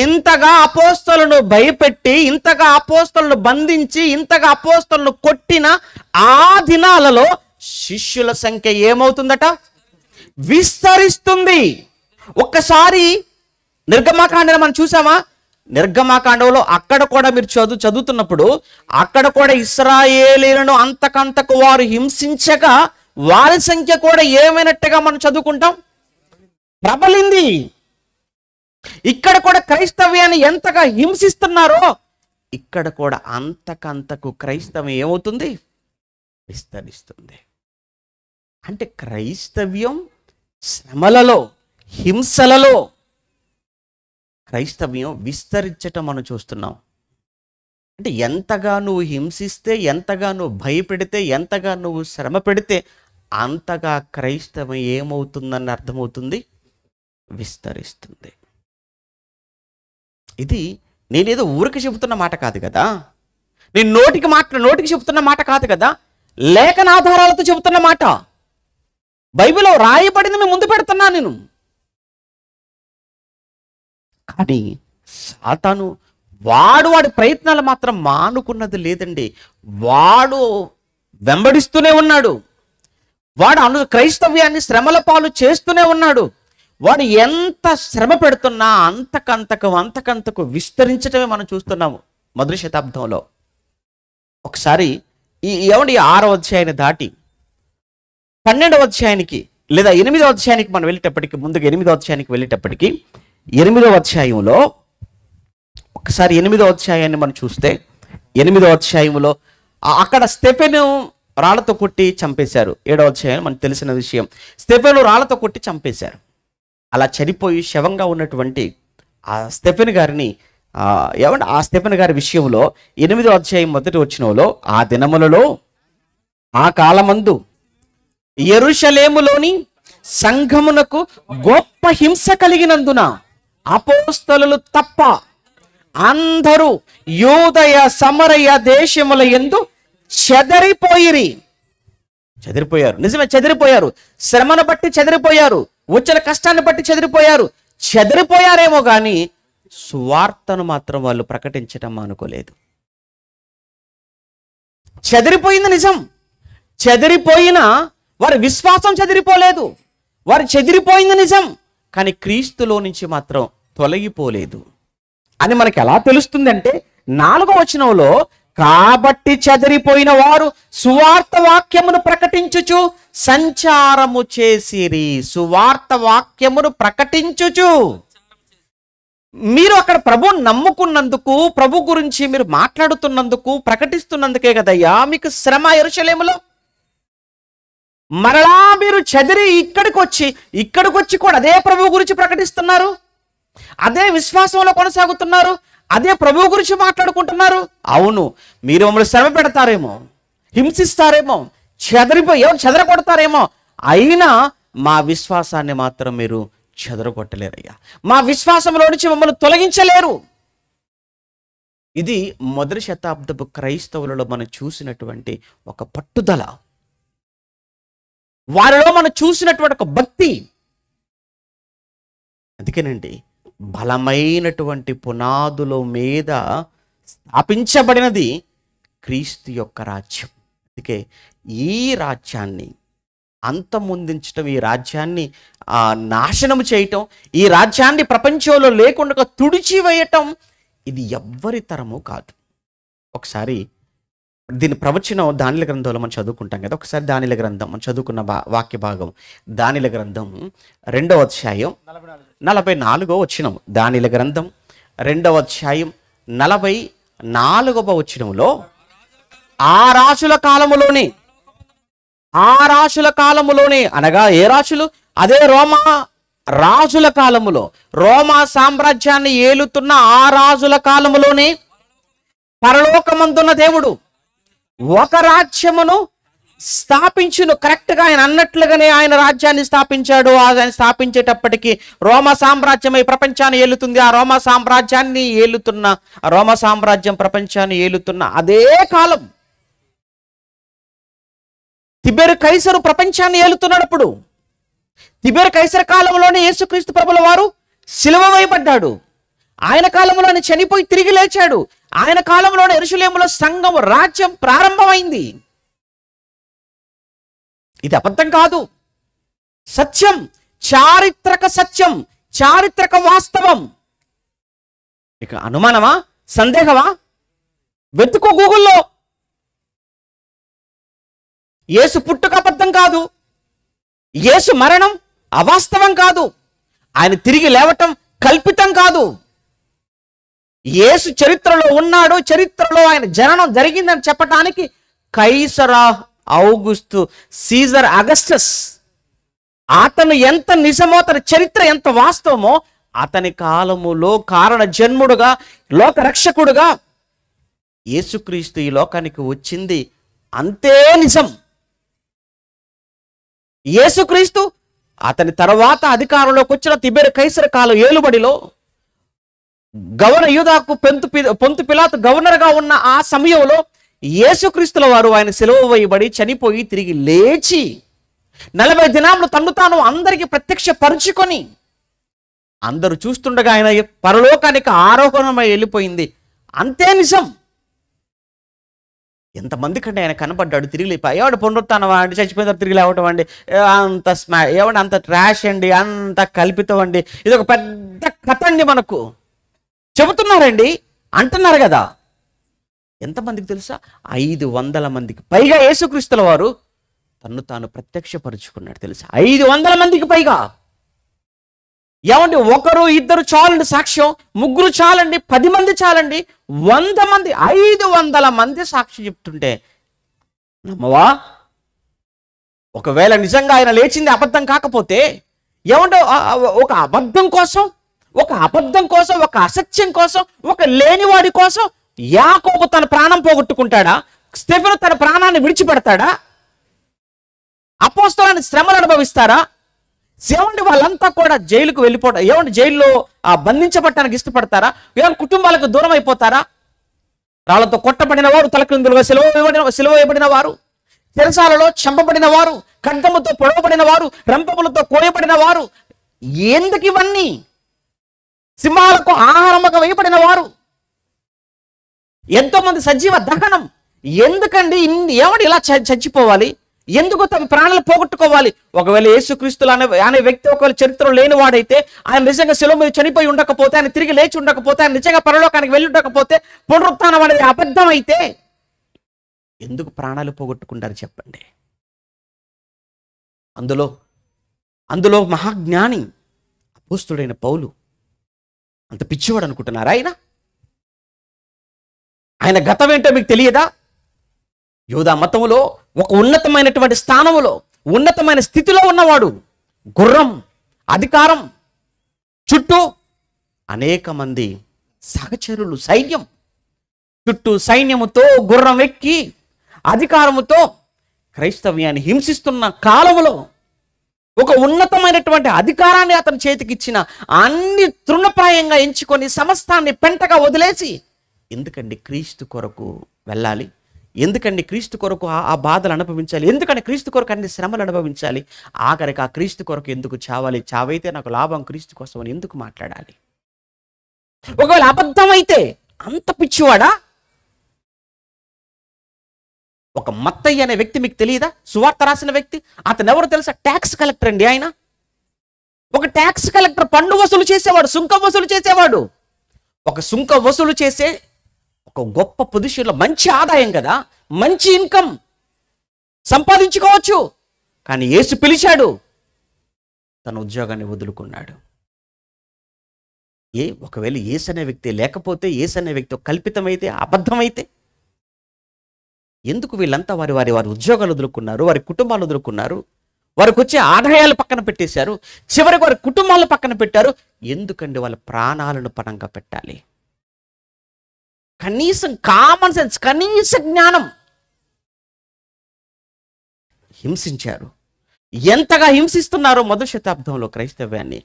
ఇంతగా అపోస్తలును భయపెట్టి, ఇంతగా అపోస్తలును బంధించి, ఇంతగా అపోస్తలును కొట్టిన ఆ దినాలలో శిష్యుల సంఖ్య ఏమవుతుందట? విస్తరిస్తుంది. ఒక్కసారి నిర్గమాకాండని మనం చూసామా? నిర్గమాకాండంలో అక్కడ కూడా మీరు చదువుతున్నప్పుడు అక్కడ కూడా ఇశ్రాయేలీయులను అంతకంతకు వారు హింసించగా వారి సంఖ్య కూడా ఏమైనట్టుగా మనం చదువుకుంటాం, ప్రబలింది. ఇక్కడ కూడా క్రైస్తవ్యాన్ని ఎంతగా హింసిస్తున్నారో ఇక్కడ కూడా అంతకంతకు క్రైస్తవం ఏమవుతుంది, విస్తరిస్తుంది. అంటే క్రైస్తవ్యం శ్రమలలో, హింసలలో క్రైస్తవ్యం విస్తరించటం మనం చూస్తున్నాం. అంటే ఎంతగా నువ్వు హింసిస్తే, ఎంతగా నువ్వు భయపెడితే, ఎంతగా నువ్వు శ్రమ పెడితే అంతగా క్రైస్తవం ఏమవుతుందని అర్థమవుతుంది, విస్తరిస్తుంది. ఇది నేనేదో ఊరికి చెబుతున్న మాట కాదు కదా, నేను నోటికి చెబుతున్న మాట కాదు కదా, లేఖనాధారాలతో చెబుతున్న మాట. బైబిల్లో రాయబడింది మేము ముందు పెడుతున్నా నేను. కానీ సాతాను వాడి ప్రయత్నాలు మాత్రం మానుకున్నది లేదండి. వాడు వెంబడిస్తూనే ఉన్నాడు. వాడు క్రైస్తవ్యాన్ని శ్రమల పాలు చేస్తూనే ఉన్నాడు. వాడు ఎంత శ్రమ పెడుతున్నా అంతకంతకు విస్తరించటమే మనం చూస్తున్నాము మొదటి శతాబ్దంలో. ఒకసారి ఏమండి 6వ అధ్యాయాన్ని దాటి 12వ అధ్యాయానికి లేదా 8వ అధ్యాయానికి మనం వెళ్ళేటప్పటికి, ముందుగా 8వ అధ్యాయానికి వెళ్ళేటప్పటికి 8వ అధ్యాయంలో ఒకసారి 8వ అధ్యాయాన్ని మనం చూస్తే 8వ అధ్యాయంలో అక్కడ స్టెఫెను రాళ్లతో కొట్టి చంపేశారు. 7వ అధ్యాయం మనకు తెలిసిన విషయం. స్టెఫెను రాళ్లతో కొట్టి చంపేశారు. అలా చనిపోయి శవంగా ఉన్నటువంటి ఆ స్టెఫెను గారిని ఆ స్టెఫెను గారి విషయంలో 8వ అధ్యాయం మొదటి వచనంలో, ఆ దినములలో ఆ కాలమందు యెరూషలేములోని సంఘమునకు గొప్ప హింస కలిగినందున అపోస్తలులు తప్ప అందరూ యూదయ సమరయ దేశముల యందు చెదిరిపోయారు. నిజమే, చెదిరిపోయారు. శ్రమను బట్టి చెదిరిపోయారు, వచ్చిన కష్టాన్ని బట్టి చెదిరిపోయారేమో కానీ సువార్తను మాత్రం వాళ్ళు ప్రకటించటం మానుకోలేదు. చెదిరిపోయింది నిజం. చెదిరిపోయిన వారి విశ్వాసం చెదిరిపోలేదు. వారు చెదిరిపోయింది నిజం, కానీ క్రీస్తులో నుంచి మాత్రం తొలగిపోలేదు అని మనకి ఎలా తెలుస్తుందంటే 4వ వచనంలో, కాబట్టి చెదిరిపోయిన వారు సువార్త వాక్యమును ప్రకటించుచు సంచారము చేసిరి. సువార్త వాక్యమును ప్రకటించుచు. మీరు అక్కడ ప్రభువుని నమ్ముకున్నందుకు, ప్రభు గురించి మీరు మాట్లాడుతున్నందుకు, ప్రకటిస్తున్నందుకే కదయ్యా మీకు శ్రమ యెరూషలేములో. మరలా మీరు చెదిరి ఇక్కడికి వచ్చి కూడా అదే ప్రభు గురించి ప్రకటిస్తున్నారు, అదే విశ్వాసంలో కొనసాగుతున్నారు, అదే ప్రభు గురించి మాట్లాడుకుంటున్నారు. అవును, మీరు మమ్మల్ని శ్రమ పెడతారేమో, హింసిస్తారేమో, చెదరగొడతారేమో, అయినా మా విశ్వాసాన్ని మాత్రం మీరు చెదరగొట్టలేరయ్యా. మా విశ్వాసంలో నుంచి మమ్మల్ని తొలగించలేరు. ఇది మొదటి శతాబ్దపు క్రైస్తవులలో మనం చూసినటువంటి ఒక పట్టుదల, వారిలో మనం చూసినటువంటి ఒక భక్తి. అందుకేనండి బలమైనటువంటి పునాదుల మీద స్థాపించబడినది క్రీస్తు యొక్క రాజ్యం. అందుకే ఈ రాజ్యాన్ని అంతమొందించటం, ఈ రాజ్యాన్ని నాశనం చేయటం, ఈ రాజ్యాన్ని ప్రపంచంలో లేకుండా తుడిచివేయటం ఇది ఎవ్వరి తరము కాదు. ఒకసారి దీని ప్రవచనం దానియేలు గ్రంథంలో మనం చదువుకుంటాం కదా. ఒకసారి దానియేలు గ్రంథం మనం చదువుకున్న వాక్య భాగం, దానియేలు గ్రంథం 2వ అధ్యాయం 44వ వచనం. దానియేలు గ్రంథం 2వ అధ్యాయం 44వ వచనంలో, ఆ రాజుల కాలములోనే అనగా ఏ రాజులు? అదే రోమా రాజుల కాలములో, రోమా సామ్రాజ్యాన్ని ఏలుతున్న ఆ రాజుల కాలములోనే పరలోకమందున్న దేవుడు ఒక రాజ్యమును స్థాపించును. కరెక్ట్గా ఆయన అన్నట్లుగానే ఆయన రాజ్యాన్ని స్థాపించాడు. ఆయన స్థాపించేటప్పటికి రోమా సామ్రాజ్యమై ప్రపంచాన్ని ఏలుతుంది. ఆ రోమా సామ్రాజ్యం ప్రపంచాన్ని ఏలుతున్న అదే కాలం తిబెరు కైసరు ప్రపంచాన్ని ఏలుతున్నప్పుడు, తిబెరు కైసరు కాలంలోనే యేసుక్రీస్తు ప్రభుల వారు సిలువ వేయబడ్డాడు. ఆయన కాలంలోనే చనిపోయి తిరిగి లేచాడు. ఆయన కాలంలోనే యెరూషలేములో సంఘం రాజ్యం ప్రారంభమైంది. ఇది అబద్ధం కాదు, సత్యం, చారిత్రక సత్యం, చారిత్రక వాస్తవం. ఇక అనుమానమా, సందేహమా? వెతుకో గూగుల్లో. యేసు పుట్టుక అబద్ధం కాదు, యేసు మరణం అవాస్తవం కాదు, ఆయన తిరిగి లేవటం కల్పితం కాదు. యేసు చరిత్రలో ఉన్నాడు, చరిత్రలో ఆయన జననం జరిగిందని చెప్పటానికి కైసరా ఔగుస్తు సీజర్ అగస్టస్ అతను ఎంత నిజమో, అతని చరిత్ర ఎంత వాస్తవమో, అతని కాలములో కారణ జన్ముడుగా లోకరక్షకుడుగా యేసుక్రీస్తు ఈ లోకానికి వచ్చింది అంతే నిజం. యేసుక్రీస్తు అతని తర్వాత అధికారంలోకి వచ్చిన తిబెరు కైసర్ కాలం ఏలుబడిలో గవర్నర్ యూదాకు పొంతు పిలాతు గవర్నర్గా ఉన్న ఆ సమయంలో యేసుక్రీస్తుల వారు ఆయన సిలువ వేయబడి చనిపోయి తిరిగి లేచి 40 దినాలు తన్ను తాను అందరికీ ప్రత్యక్షపరుచుకొని అందరూ చూస్తుండగా ఆయన పరలోకానికి ఆరోహణమై వెళ్ళిపోయింది అంతే నిజం. ఎంతమంది కంటే ఆయన కనబడ్డాడు, తిరిగి లేపాడు. ఎవడు పునరుత్థానం అండి, చచ్చిపోయిన తర్వాత తిరిగి లేవటం అండి, అంత ఏమండి, అంత ట్రాష్ అండి, అంత కల్పితం అండి, ఇది ఒక పెద్ద కథ అండి మనకు చెబుతున్నారండి అంటున్నారు కదా. ఎంతమందికి తెలుసా? 500 మందికి పైగా యేసుక్రీస్తుల వారు తన్ను తాను ప్రత్యక్షపరుచుకున్నాడు తెలుసా. 500 మందికి పైగా. ఏమండి, 1 2 చాలండి సాక్ష్యం, 3 చాలండి, 10 మంది చాలండి, 100 మంది, 500 మంది సాక్షి చెప్తుంటే నమ్మవా? ఒకవేళ నిజంగా ఆయన లేచింది అబద్ధం కాకపోతే, ఏమంటే ఒక అబద్ధం కోసం, ఒక అసత్యం కోసం, ఒక లేనివాడి కోసం యాకోబు తన ప్రాణం పోగొట్టుకుంటాడా? స్టెఫెను తన ప్రాణాన్ని విడిచిపెడతాడా? అపోస్తలుని శ్రమలు అనుభవిస్తారా? ఏమండి, వాళ్ళంతా కూడా జైలుకు వెళ్ళిపోవడం, ఏమండి జైల్లో బంధించబడటానికి ఇష్టపడతారా? ఏమైనా కుటుంబాలకు దూరం అయిపోతారా? రాళ్లతో కొట్టబడిన వారు, తలక్రిందులుగా సిలువ వేయబడిన వారు, చెరసాలలో చంపబడిన వారు, ఖడ్గముతో పొడవబడిన వారు, రంపములతో కోయబడిన వారు, ఎందుకు ఇవన్నీ? సింహాలకు ఆహారముగా వేయబడిన వారు, ఎంతో మంది సజీవ దహనం. ఎందుకండి ఏమండి ఇలా చచ్చిపోవాలి? ఎందుకు తమ ప్రాణాలు పోగొట్టుకోవాలి? ఒకవేళ యేసుక్రీస్తులు అనే వ్యక్తి ఒకవేళ చరిత్రలో లేనివాడైతే, ఆయన నిజంగా శిలువ మీద చనిపోయి ఉండకపోతే, ఆయన తిరిగి లేచి ఉండకపోతే, ఆయన నిజంగా పరలోకానికి వెళ్ళి ఉండకపోతే, పునరుత్థానం అనేది అబద్ధం అయితే ఎందుకు ప్రాణాలు పోగొట్టుకుంటారు చెప్పండి? అందులో మహాజ్ఞాని అపోస్తుడైన పౌలు అంత పిచ్చివాడు అనుకుంటున్నారా? ఆయన గతం ఏంటో మీకు తెలియదా? యూదా మతములో ఒక ఉన్నతమైనటువంటి స్థానములో, ఉన్నతమైన స్థితిలో ఉన్నవాడు, గుర్రం, అధికారం, చుట్టూ అనేక మంది సహచరులు, సైన్యం, చుట్టూ సైన్యముతో గుర్రం ఎక్కి అధికారముతో క్రైస్తవ్యాన్ని హింసిస్తున్న కాలములో ఒక ఉన్నతమైనటువంటి అధికారాన్ని అతని చేతికిచ్చిన అన్ని తృణప్రాయంగా ఎంచుకొని సమస్తాన్ని పెంటగా వదిలేసి, ఎందుకండి క్రీస్తు కొరకు వెళ్ళాలి? ఎందుకండి క్రీస్తు కొరకు ఆ బాధలు అనుభవించాలి? ఎందుకంటే క్రీస్తు కొరకు అన్ని శ్రమలు అనుభవించాలి? ఆఖరికి ఆ క్రీస్తు కొరకు ఎందుకు చావాలి? చావైతే నాకు లాభం క్రీస్తు కోసం అని ఎందుకు మాట్లాడాలి? ఒకవేళ అబద్ధం అయితే అంత పిచ్చివాడా? ఒక మత్తయ్య అనే వ్యక్తి మీకు తెలియదా? సువార్త రాసిన వ్యక్తి. అతను ఎవరు తెలుసా? ట్యాక్స్ కలెక్టర్ అండి. ఆయన ఒక ట్యాక్స్ కలెక్టర్, పన్ను వసూలు చేసేవాడు, సుంకం వసూలు చేసేవాడు. ఒక సుంకం వసూలు చేసే ఒక గొప్ప పొజిషన్లో, మంచి ఆదాయం కదా, మంచి ఇన్కమ్ సంపాదించుకోవచ్చు. కానీ యేసు పిలిచాడు, తన ఉద్యోగాన్ని వదులుకున్నాడు. ఒకవేళ యేసు అనే వ్యక్తి లేకపోతే, యేసు అనే వ్యక్తి కల్పితమైతే, అబద్ధమైతే, ఎందుకు వీళ్ళంతా వారి ఉద్యోగాలు వదులుకున్నారు, వారి కుటుంబాలు వదులుకున్నారు, వారికి వచ్చే ఆదాయాలు పక్కన పెట్టేశారు, చివరికి వారి కుటుంబాలను పక్కన పెట్టారు? ఎందుకండి వాళ్ళ ప్రాణాలను పణంగా పెట్టాలి? కనీసం కామన్ సెన్స్, కనీస జ్ఞానం. హింసించారు. ఎంతగా హింసిస్తున్నారో మొదటి శతాబ్దంలో క్రైస్తవ్యాన్ని,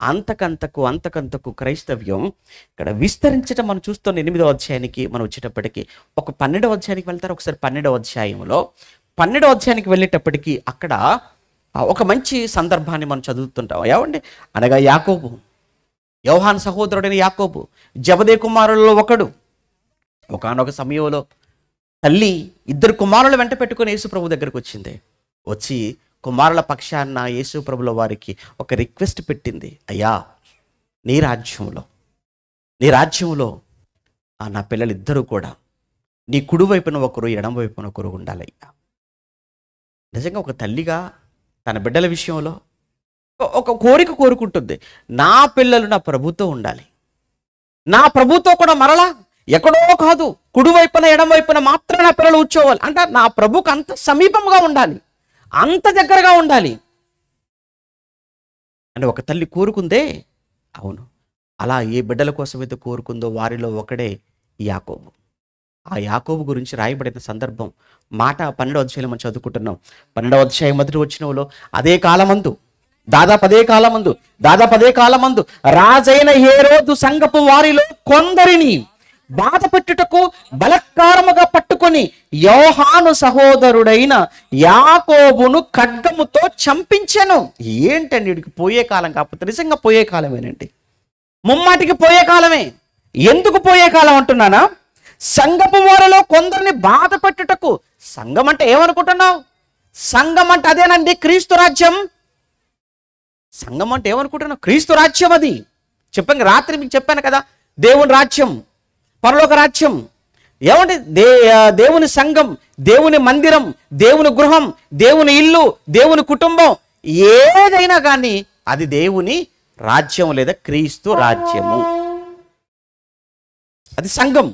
అంతకంతకు క్రైస్తవ్యం ఇక్కడ విస్తరించడం మనం చూస్తున్న 8వ అధ్యాయానికి మనం వచ్చేటప్పటికి, ఒక 12వ అధ్యాయానికి వెళ్తారు. ఒకసారి 12వ అధ్యాయంలో 12వ అధ్యాయానికి వెళ్ళేటప్పటికి అక్కడ ఒక మంచి సందర్భాన్ని మనం చదువుతుంటాం. ఏమండి, అనగా యాకోబు, యోహాను సహోదరుడైన యాకోబు, జబదే కుమారులలో ఒకడు, ఒకానొక సమయంలో తల్లి 2 కుమారులు వెంట పెట్టుకుని యేసు ప్రభు దగ్గరకు వచ్చింది. వచ్చి కుమారుల పక్షాన యేసు ప్రభుల వారికి ఒక రిక్వెస్ట్ పెట్టింది. అయ్యా, నీ రాజ్యంలో నీ రాజ్యంలో నా పిల్లలిద్దరూ కూడా నీ కుడి వైపున ఒకరు, ఎడమ వైపున ఒకరు ఉండాలయ్యా. నిజంగా ఒక తల్లిగా తన బిడ్డల విషయంలో ఒక కోరిక కోరుకుంటుంది, నా పిల్లలు నా ప్రభుతో ఉండాలి, నా ప్రభుతో కూడా మరలా ఎక్కడో కాదు, కుడివైపున ఎడమవైపున మాత్రం నా పిల్లలు కూర్చోవాలి అంటే నా ప్రభుకు అంత సమీపంగా ఉండాలి, అంత దగ్గరగా ఉండాలి అని ఒక తల్లి కోరుకుందే. అవును, అలా ఏ బిడ్డల కోసం అయితే కోరుకుందో వారిలో ఒకడే యాకోబు. ఆ యాకోబు గురించి రాయబడిన సందర్భం మాట 12వ అధ్యాయంలో మనం చదువుకుంటున్నాం. 12వ అధ్యాయం మొదటి వచనంలో దాదాపు అదే కాలమందు రాజైన హేరోదు సంఘపు వారిలో కొందరిని బాధ పెట్టుటకు బలత్కారముగా పట్టుకొని యోహాను సహోదరుడైన యాకోబును ఖడ్గముతో చంపించెను. ఏంటండి, వీడికి పోయే కాలం కాకపోతే నిజంగా పోయే కాలమేనండి, ముమ్మాటికి పోయే కాలమే. ఎందుకు పోయే కాలం అంటున్నానా? సంఘపు వారిలో కొందరిని బాధ పెట్టుటకు. సంఘం అంటే ఏమనుకుంటున్నావు? సంఘం అంటే అదేనండి క్రీస్తు రాజ్యం. సంఘం అంటే ఏమనుకుంటున్నావు? క్రీస్తు రాజ్యం. అది చెప్పండి, రాత్రి మీకు చెప్పాను కదా, దేవుని రాజ్యం, పరలోక రాజ్యం. ఏమంటే దేవుని సంఘం, దేవుని మందిరం, దేవుని గృహం, దేవుని ఇల్లు, దేవుని కుటుంబం, ఏదైనా కానీ అది దేవుని రాజ్యం లేదా క్రీస్తు రాజ్యము, అది సంఘం.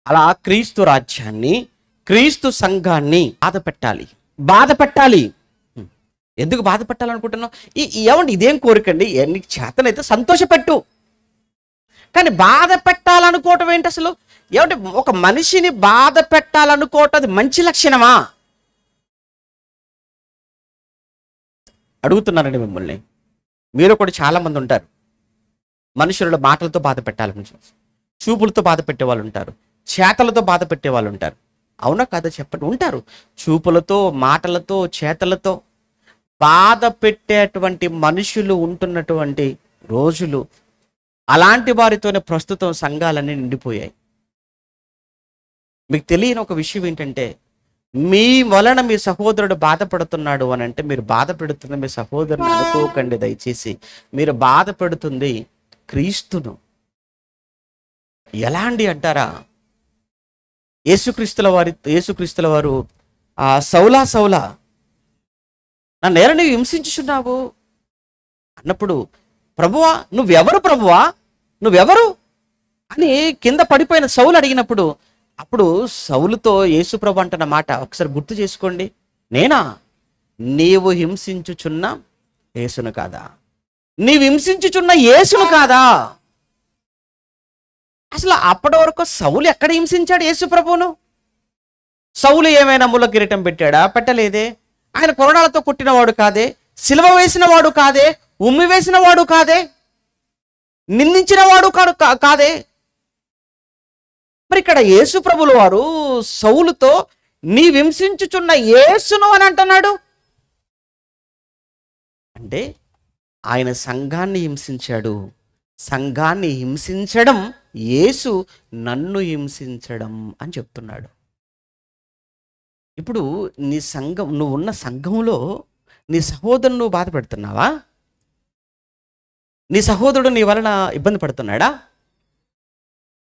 అలా క్రీస్తు రాజ్యాన్ని, క్రీస్తు సంఘాన్ని బాధ పెట్టాలి. ఎందుకు బాధ పెట్టాలనుకుంటున్నావు? ఏమండి, ఇదేం కోరికండి, నీకు చేతనైతే సంతోషపెట్టు. కానీ బాధ పెట్టాలనుకోవటం ఏంటి అసలు? ఏమంటే ఒక మనిషిని బాధ పెట్టాలనుకోవటం అది మంచి లక్షణమా? అడుగుతున్నారండి మిమ్మల్ని. మీరు కూడా చాలా మంది ఉంటారు, మనుషుల మాటలతో బాధ పెట్టాలని, చూపులతో బాధ పెట్టే వాళ్ళు ఉంటారు, చేతలతో బాధ పెట్టే వాళ్ళు ఉంటారు. అవునా కాదా చెప్పండి? ఉంటారు. చూపులతో, మాటలతో, చేతలతో బాధ పెట్టేటువంటి మనుషులు ఉంటున్నటువంటి రోజులు, అలాంటి వారితోనే ప్రస్తుతం సంఘాలన్నీ నిండిపోయాయి. మీకు తెలియని ఒక విషయం ఏంటంటే, మీ వలన మీ సహోదరుడు బాధపడుతున్నాడు అని అంటే మీరు బాధ పెడుతుంది మీ సహోదరుని అనుకోకండి. దయచేసి మీరు బాధ పెడుతుంది క్రీస్తును. ఎలా అండి అంటారా? యేసుక్రీస్తుల వారు సౌలా నన్ను నేర నువ్వు హింసించుచున్నావు అన్నప్పుడు, ప్రభువా నువ్వెవరు అని కింద పడిపోయిన సౌలు అడిగినప్పుడు, అప్పుడు సౌలుతో యేసు ప్రభు అంటున్న మాట ఒకసారి గుర్తు చేసుకోండి. నేనా? నీవు హింసించుచున్న యేసును కాదా? నీవు హింసించుచున్న యేసును కాదా? అసలు అప్పటి వరకు సౌలు ఎక్కడ హింసించాడు యేసు ప్రభువును? సౌలు ఏమైనా ముళ్ళ కిరీటం పెట్టాడా? పెట్టలేదే. ఆయన కొరడాలతో కొట్టినవాడు కాదే, సిలువ వేసిన వాడు కాదే, ఉమ్మి వేసిన వాడు కాదే, నిందించిన వాడు కాదే. మరి ఇక్కడ యేసు ప్రభుల వారు సౌలుతో నీ హింసించుచున్న యేసును అని అంటున్నాడు. అంటే ఆయన సంఘాన్ని హింసించాడు. సంఘాన్ని హింసించడం యేసు నన్ను హింసించడం అని చెప్తున్నాడు. ఇప్పుడు నువ్వు ఉన్న సంఘంలో నీ సహోదరుని నువ్వు బాధ పెడుతున్నావా? నీ సహోదరుడు నీ వలన ఇబ్బంది పడుతున్నాడా?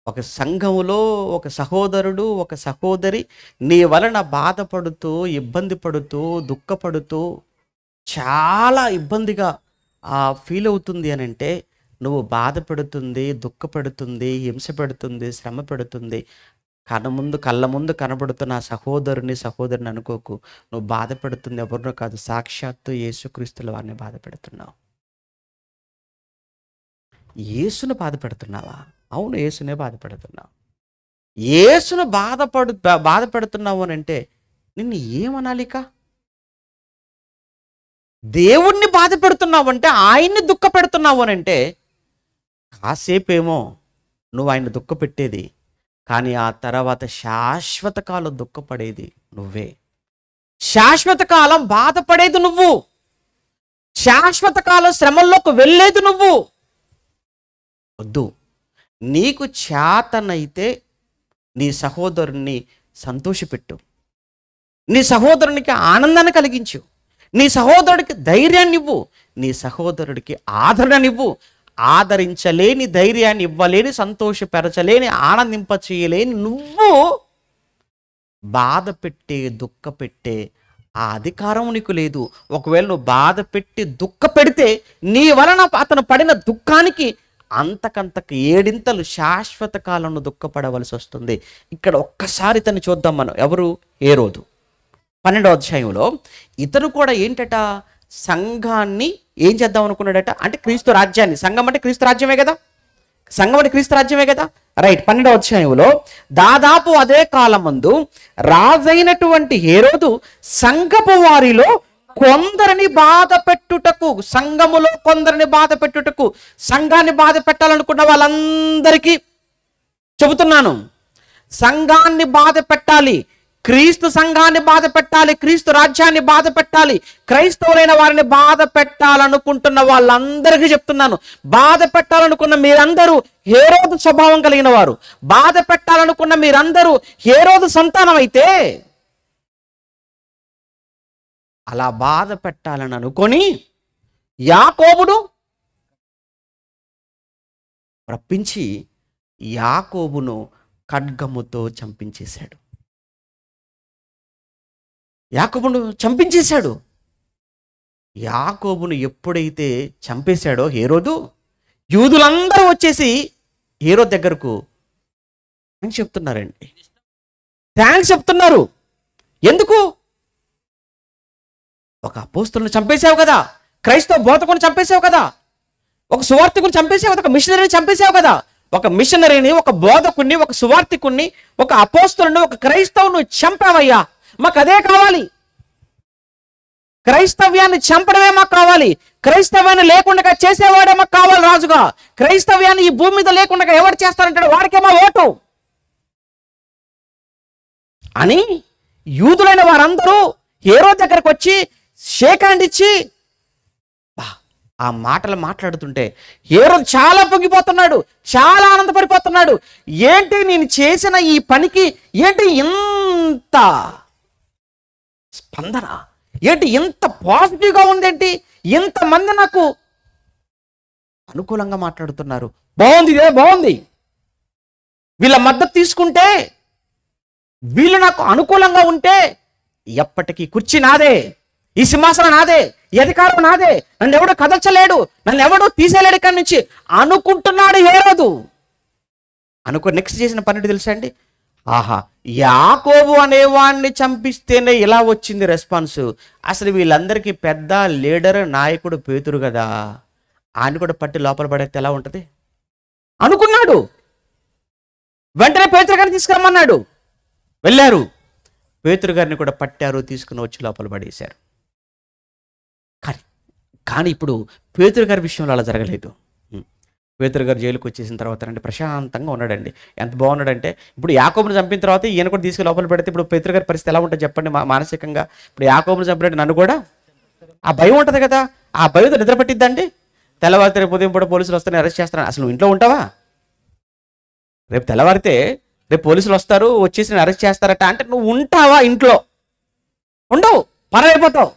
ఒక సంఘములో ఒక సహోదరుడు, ఒక సహోదరి నీ వలన బాధపడుతూ, ఇబ్బంది పడుతూ, దుఃఖపడుతూ, చాలా ఇబ్బందిగా ఫీల్ అవుతుంది అని అంటే, నువ్వు బాధ పెడుతుంది, దుఃఖపెడుతుంది, హింస పెడుతుంది, శ్రమ పెడుతుంది, కళ్ళ ముందు కనబడుతున్న సహోదరిని అనుకోకు. నువ్వు బాధ పెడుతుంది ఎవరినో కాదు, సాక్షాత్తు యేసుక్రీస్తుల వారిని బాధ పెడుతున్నావు. యేసును బాధ పెడుతున్నావా? అవును, యేసునే బాధ పెడుతున్నావు. యేసును బాధ పెడుతున్నావు అని అంటే నిన్ను ఏమనాలిక? దేవుణ్ణి బాధ పెడుతున్నావు అంటే, ఆయన్ని దుఃఖ పెడుతున్నావు అని అంటే, కాసేపేమో నువ్వు ఆయన దుఃఖ పెట్టేది, కానీ ఆ తర్వాత శాశ్వత కాలం దుఃఖపడేది నువ్వే. శాశ్వత కాలం బాధపడేది నువ్వు, శాశ్వత కాలం శ్రమల్లోకి వెళ్ళేది నువ్వు. వద్దు. నీకు చేతనైతే నీ సహోదరుణ్ణి సంతోషపెట్టు, నీ సహోదరునికి ఆనందాన్ని కలిగించు, నీ సహోదరుడికి ధైర్యాన్ని ఇవ్వు, నీ సహోదరుడికి ఆదరణనివ్వు. ఆదరించలేని, ధైర్యాన్ని ఇవ్వలేని, సంతోషపరచలేని, ఆనందింప చేయలేని నువ్వు బాధ పెట్టే, దుఃఖ పెట్టే ఆ అధికారం నీకు లేదు. ఒకవేళ నువ్వు బాధ పెట్టి దుఃఖ పెడితే నీ వలన అతను పడిన దుఃఖానికి అంతకంతకు 7 శాశ్వత కాలంలో దుఃఖపడవలసి వస్తుంది. ఇక్కడ ఒక్కసారి ఇతను చూద్దాం మనం. ఎవరు? హేరోదు. 12వ అధ్యాయంలో ఇతను కూడా ఏంటట, సంఘాన్ని ఏం చేద్దాం అనుకున్నాడట, అంటే క్రీస్తు రాజ్యాన్ని. సంఘం అంటే క్రీస్తు రాజ్యమే కదా, సంఘం అంటే క్రీస్తు రాజ్యమే కదా, రైట్. 12వ అధ్యాయంలో దాదాపు అదే కాలమందు రాజైనటువంటి హేరోదు సంఘపు వారిలో కొందరిని బాధ పెట్టుటకు, సంఘములో కొందరిని బాధ పెట్టుటకు, సంఘాన్ని బాధ పెట్టాలనుకున్న వాళ్ళందరికీ చెబుతున్నాను, సంఘాన్ని బాధ పెట్టాలి, క్రీస్తు సంఘాన్ని బాధ పెట్టాలి, క్రీస్తు రాజ్యాన్ని బాధ పెట్టాలి, క్రైస్తవులైన వారిని బాధ పెట్టాలనుకుంటున్న వాళ్ళందరికీ చెప్తున్నాను, బాధ పెట్టాలనుకున్న మీరందరూ హేరోదు స్వభావం కలిగిన వారు, బాధ పెట్టాలనుకున్న మీరందరూ హేరోదు సంతానం అయితే అలా బాధ పెట్టాలని అనుకొని యాకోబును రప్పించి యాకోబును ఖడ్గముతో చంపించేశాడు. యాకోబును చంపించేశాడు. యాకోబును ఎప్పుడైతే చంపేశాడో హేరోదు, యూదులందరూ వచ్చేసి హేరోదు దగ్గరకు థ్యాంక్స్ చెప్తున్నారండి. థ్యాంక్స్ చెప్తున్నారు. ఎందుకు? ఒక అపోస్తలుని చంపేశావు కదా, క్రైస్తవ బోధకుని చంపేశావు కదా, ఒక సువార్తికుని చంపేశావు కదా, ఒక మిషనరీని చంపేశావు కదా. ఒక మిషనరీని, ఒక బోధకుని, ఒక సువార్తికుని, ఒక అపోస్తలుని, ఒక క్రైస్తవుని చంపావయ్యా, మాకు అదే కావాలి. క్రైస్తవ్యాన్ని చంపడమే మాకు కావాలి. క్రైస్తవ్యాన్ని లేకుండా చేసేవాడే మాకు కావాలి రాజుగా. క్రైస్తవ్యాన్ని ఈ భూమి మీద లేకుండా ఎవరు చేస్తారంటాడు, వాడికే మా ఓటు అని యూదులైన వారందరూ హేరోదు దగ్గరకు వచ్చి షేక్ హ్యాండ్ ఇచ్చి ఆ మాటలు మాట్లాడుతుంటే హేరోదు చాలా పొంగిపోతున్నాడు, చాలా ఆనందపడిపోతున్నాడు. ఏంటి నేను చేసిన ఈ పనికి ఏంటి ఇంత స్పందన, ఏంటి ఇంత పాజిటివ్గా ఉందేంటి, ఇంతమంది నాకు అనుకూలంగా మాట్లాడుతున్నారు, బాగుంది, ఇదే బాగుంది, వీళ్ళ మద్దతు తీసుకుంటే, వీళ్ళు నాకు అనుకూలంగా ఉంటే ఎప్పటికీ కుర్చీ నాదే, ఈ సింహాసనం నాదే, ఈ అధికారం నాదే, నన్ను ఎవడో కదల్చలేడు, నన్ను ఎవడో తీసేలేడు ఇక్కడి నుంచి అనుకుంటున్నాడు హేరోదు. నెక్స్ట్ చేసిన పని తెలుసా అండి? ఆహా, యాకోబు అనేవాడిని చంపిస్తేనే ఇలా వచ్చింది రెస్పాన్స్. అసలు వీళ్ళందరికీ పెద్ద లీడర్, నాయకుడు పేతురు కదా, ఆయన కూడా పట్టి లోపల పడేస్తే ఎలా ఉంటుంది అనుకున్నాడు. వెంటనే పేతురు గారిని తీసుకురమ్మన్నాడు. వెళ్ళారు, పేతురు గారిని కూడా పట్టారు, తీసుకుని వచ్చి లోపల పడేశారు. కానీ ఇప్పుడు పేతురు గారి విషయంలో అలా జరగలేదు. పేతురు గారు జైలుకి వచ్చేసిన తర్వాత అంటే ప్రశాంతంగా ఉన్నాడండి. ఎంత బాగున్నాడంటే, ఇప్పుడు యాకోబుని చంపిన తర్వాత ఈయన కూడా తీసుకుని లోపల పెడితే ఇప్పుడు పేతురు గారి పరిస్థితి ఎలా ఉంటుంది చెప్పండి మానసికంగా. ఇప్పుడు యాకోబుని చంపినట్టు నన్ను కూడా ఆ భయం ఉంటుంది కదా, ఆ భయంతో నిద్ర పట్టిద్దండి. తెల్లవారితే రేపు ఉదయం పూట పోలీసులు వస్తారని అరెస్ట్ చేస్తారని అసలు నువ్వు ఇంట్లో ఉంటావా? రేపు తెల్లవారితే రేపు పోలీసులు వస్తారు, వచ్చేసి నేను అరెస్ట్ చేస్తారట అంటే నువ్వు ఉంటావా? ఇంట్లో ఉండవు, పరైపోతావు,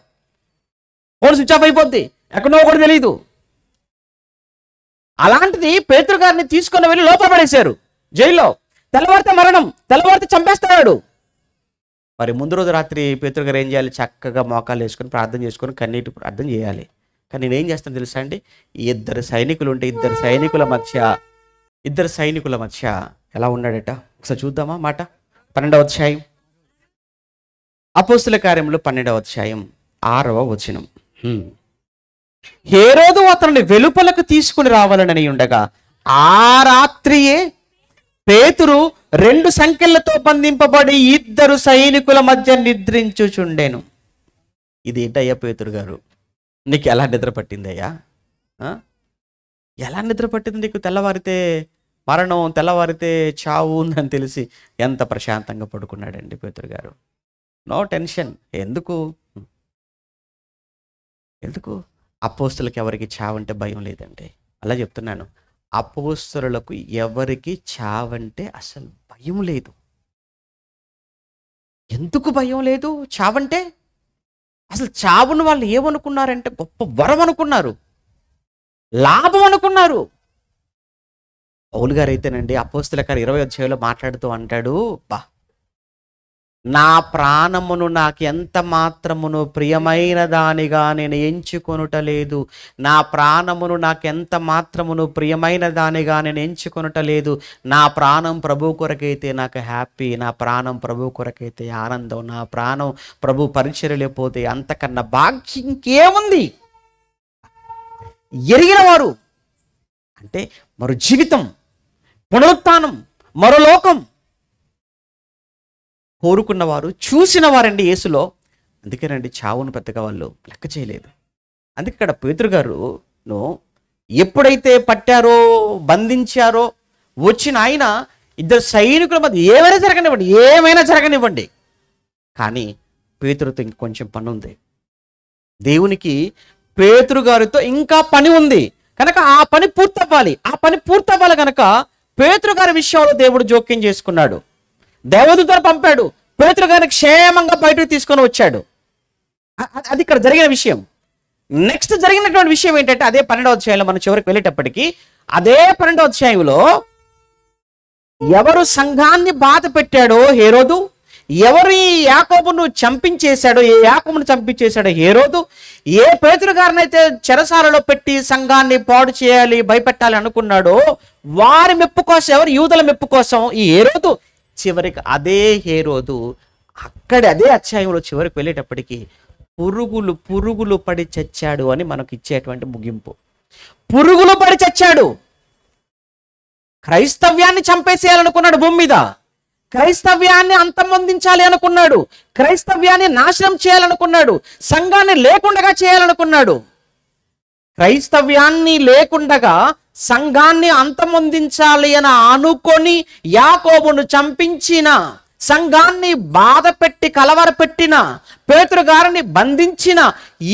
ఫోన్ స్విచ్ ఆఫ్ అయిపోద్ది, ఎక్కడో కూడా తెలియదు. అలాంటిది పేతురు గారిని తీసుకుని వెళ్ళి లోపల పడేశారు జైల్లో. తెల్లవారితే మరణం, తెల్లవారితే చంపేస్తాడు. మరి ముందు రోజు రాత్రి పేతురు గారు ఏం చేయాలి? చక్కగా మోకాలు వేసుకొని ప్రార్థన చేసుకొని కన్నీటి ప్రార్థన చేయాలి. కానీ నేనేం చేస్తాను తెలుసా అండి? ఇద్దరు సైనికులు ఉంటే ఇద్దరు సైనికుల మధ్య ఎలా ఉన్నాడట ఒకసారి చూద్దామా మాట. 12వ అధ్యాయం అపోస్తుల కార్యములు 12వ అధ్యాయం 6వ వచనం. హేరోదు అతనిని వెలుపలకు తీసుకుని రావాలని ఉండగా ఆ రాత్రియే పేతురు 2 సంకెళ్లతో బంధింపబడి ఇద్దరు సైనికుల మధ్య నిద్రించుచుండెను. ఇది ఏంటయ్యా పేతురు గారు, నీకు ఎలా నిద్ర పట్టిందయ్యా? ఎలా నిద్ర పట్టింది నీకు? తెల్లవారితే మరణం, తెల్లవారితే చావు ఉందని తెలిసి ఎంత ప్రశాంతంగా పడుకున్నాడండి పేతురు గారు. No tension. ఎందుకు అపోస్తులకు ఎవరికి చావంటే భయం లేదండి. అలా చెప్తున్నాను, అపోస్తులకు ఎవరికి చావంటే అసలు భయం లేదు. ఎందుకు భయం లేదు చావంటే? అసలు చావును వాళ్ళు ఏమనుకున్నారంటే గొప్ప వరం అనుకున్నారు. లాభం అనుకున్నారు. పౌలు గారు అయితేనండి అపోస్తల కార్యం 20వ అధ్యాయంలో మాట్లాడుతూ అంటాడు, బా నా ప్రాణమును నాకు ఎంత మాత్రమును ప్రియమైన దానిగా నేను ఎంచుకొనుట లేదు. నా ప్రాణమును నాకు ఎంత మాత్రమును ప్రియమైన దానిగా నేను ఎంచుకొనుట లేదు. నా ప్రాణం ప్రభు కొరకైతే నాకు హ్యాపీ, నా ప్రాణం ప్రభు కొరకైతే ఆనందం, నా ప్రాణం ప్రభు పరిచర్యలో పోతే అంతకన్నా భాగ్యం ఇంకేముంది. ఎరిగిన వారు అంటే మరో జీవితం, పునరుత్థానం, మరో లోకం కోరుకున్నవారు, చూసిన వారండి యేసులో. అందుకేనండి చావును పెద్దగా వాళ్ళు లెక్క చేయలేదు. అందుకే ఇక్కడ పేతురు గారును ఎప్పుడైతే పట్టారో, బంధించారో, వచ్చిన ఆయన ఇద్దరు సైనికుల మధ్య ఏమైనా జరగనివ్వండి, కానీ పేతురుతో ఇంకొంచెం పని ఉంది. దేవునికి పేతురు గారితో ఇంకా పని ఉంది కనుక ఆ పని పూర్తవ్వాలి కనుక పేతురు గారి విషయంలో దేవుడు జోక్యం చేసుకున్నాడు. దేవదూతను పంపాడు, పేతురు గారిని క్షేమంగా బయటకు తీసుకొని వచ్చాడు. అది ఇక్కడ జరిగిన విషయం. నెక్స్ట్ జరిగినటువంటి విషయం ఏంటంటే అదే 12వ అధ్యాయంలో మనం చివరికి వెళ్ళేటప్పటికీ, అదే 12వ అధ్యాయంలో ఎవరు సంఘాన్ని బాధ పెట్టాడో హేరోదు, ఎవరు ఈ యాకోబును చంపించేశాడో హేరోదు, ఏ పేతురు గారిని అయితే చెరసాలలో పెట్టి సంఘాన్ని పాడు చేయాలి, భయపెట్టాలి అనుకున్నాడో వారి మెప్పు కోసం, ఎవరు యూదుల మెప్పు కోసం ఈ హేరోదు, చివరికి అదే హేరోదు అదే అధ్యాయంలో చివరికి వెళ్ళేటప్పటికి పురుగులు పడి చచ్చాడు అని మనకు ఇచ్చేటువంటి ముగింపు. పురుగులు పడి చచ్చాడు. క్రైస్తవ్యాన్ని చంపేసేయాలనుకున్నాడు, భూమి మీద క్రైస్తవ్యాన్ని అంతమొందించాలి అనుకున్నాడు, క్రైస్తవ్యాన్ని నాశనం చేయాలనుకున్నాడు, సంఘాన్ని లేకుండా చేయాలనుకున్నాడు. క్రైస్తవ్యాన్ని లేకుండగా సంఘాన్ని అంతమొందించాలి అని అనుకొని యాకోబును చంపించిన, సంఘాన్ని బాధ పెట్టి కలవరపెట్టిన, పేతురు గారిని బంధించిన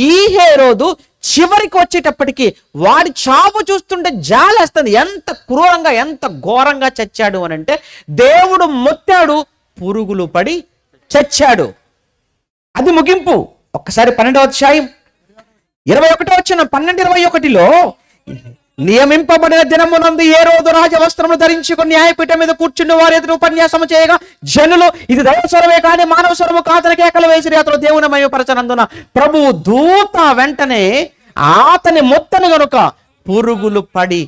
ఈ హేరోదు చివరికి వచ్చేటప్పటికి వాడి చావు చూస్తుంటే జాలేస్తుంది. ఎంత క్రూరంగా, ఎంత ఘోరంగా చచ్చాడు అని అంటే, దేవుడు మొత్తాడు, పురుగులు పడి చచ్చాడు. అది ముగింపు. ఒక్కసారి 12వ అధ్యాయం 21వ వచనం, 12:21లో నియమింపబడిన దినమునందు హేరోదు రాజవస్త్రములు ధరించుకుని న్యాయపీఠం మీద కూర్చుని వారి ఎదురు ఉపన్యాసము చేయగా జనులు ఇది దైవస్వరమే కానీ మానవ స్వరము కాదని కేకలు వేసిరి. అతడు దేవుని మహిమపరచనందున ప్రభువు దూత వెంటనే అతని మొత్తను గనుక పురుగులు పడి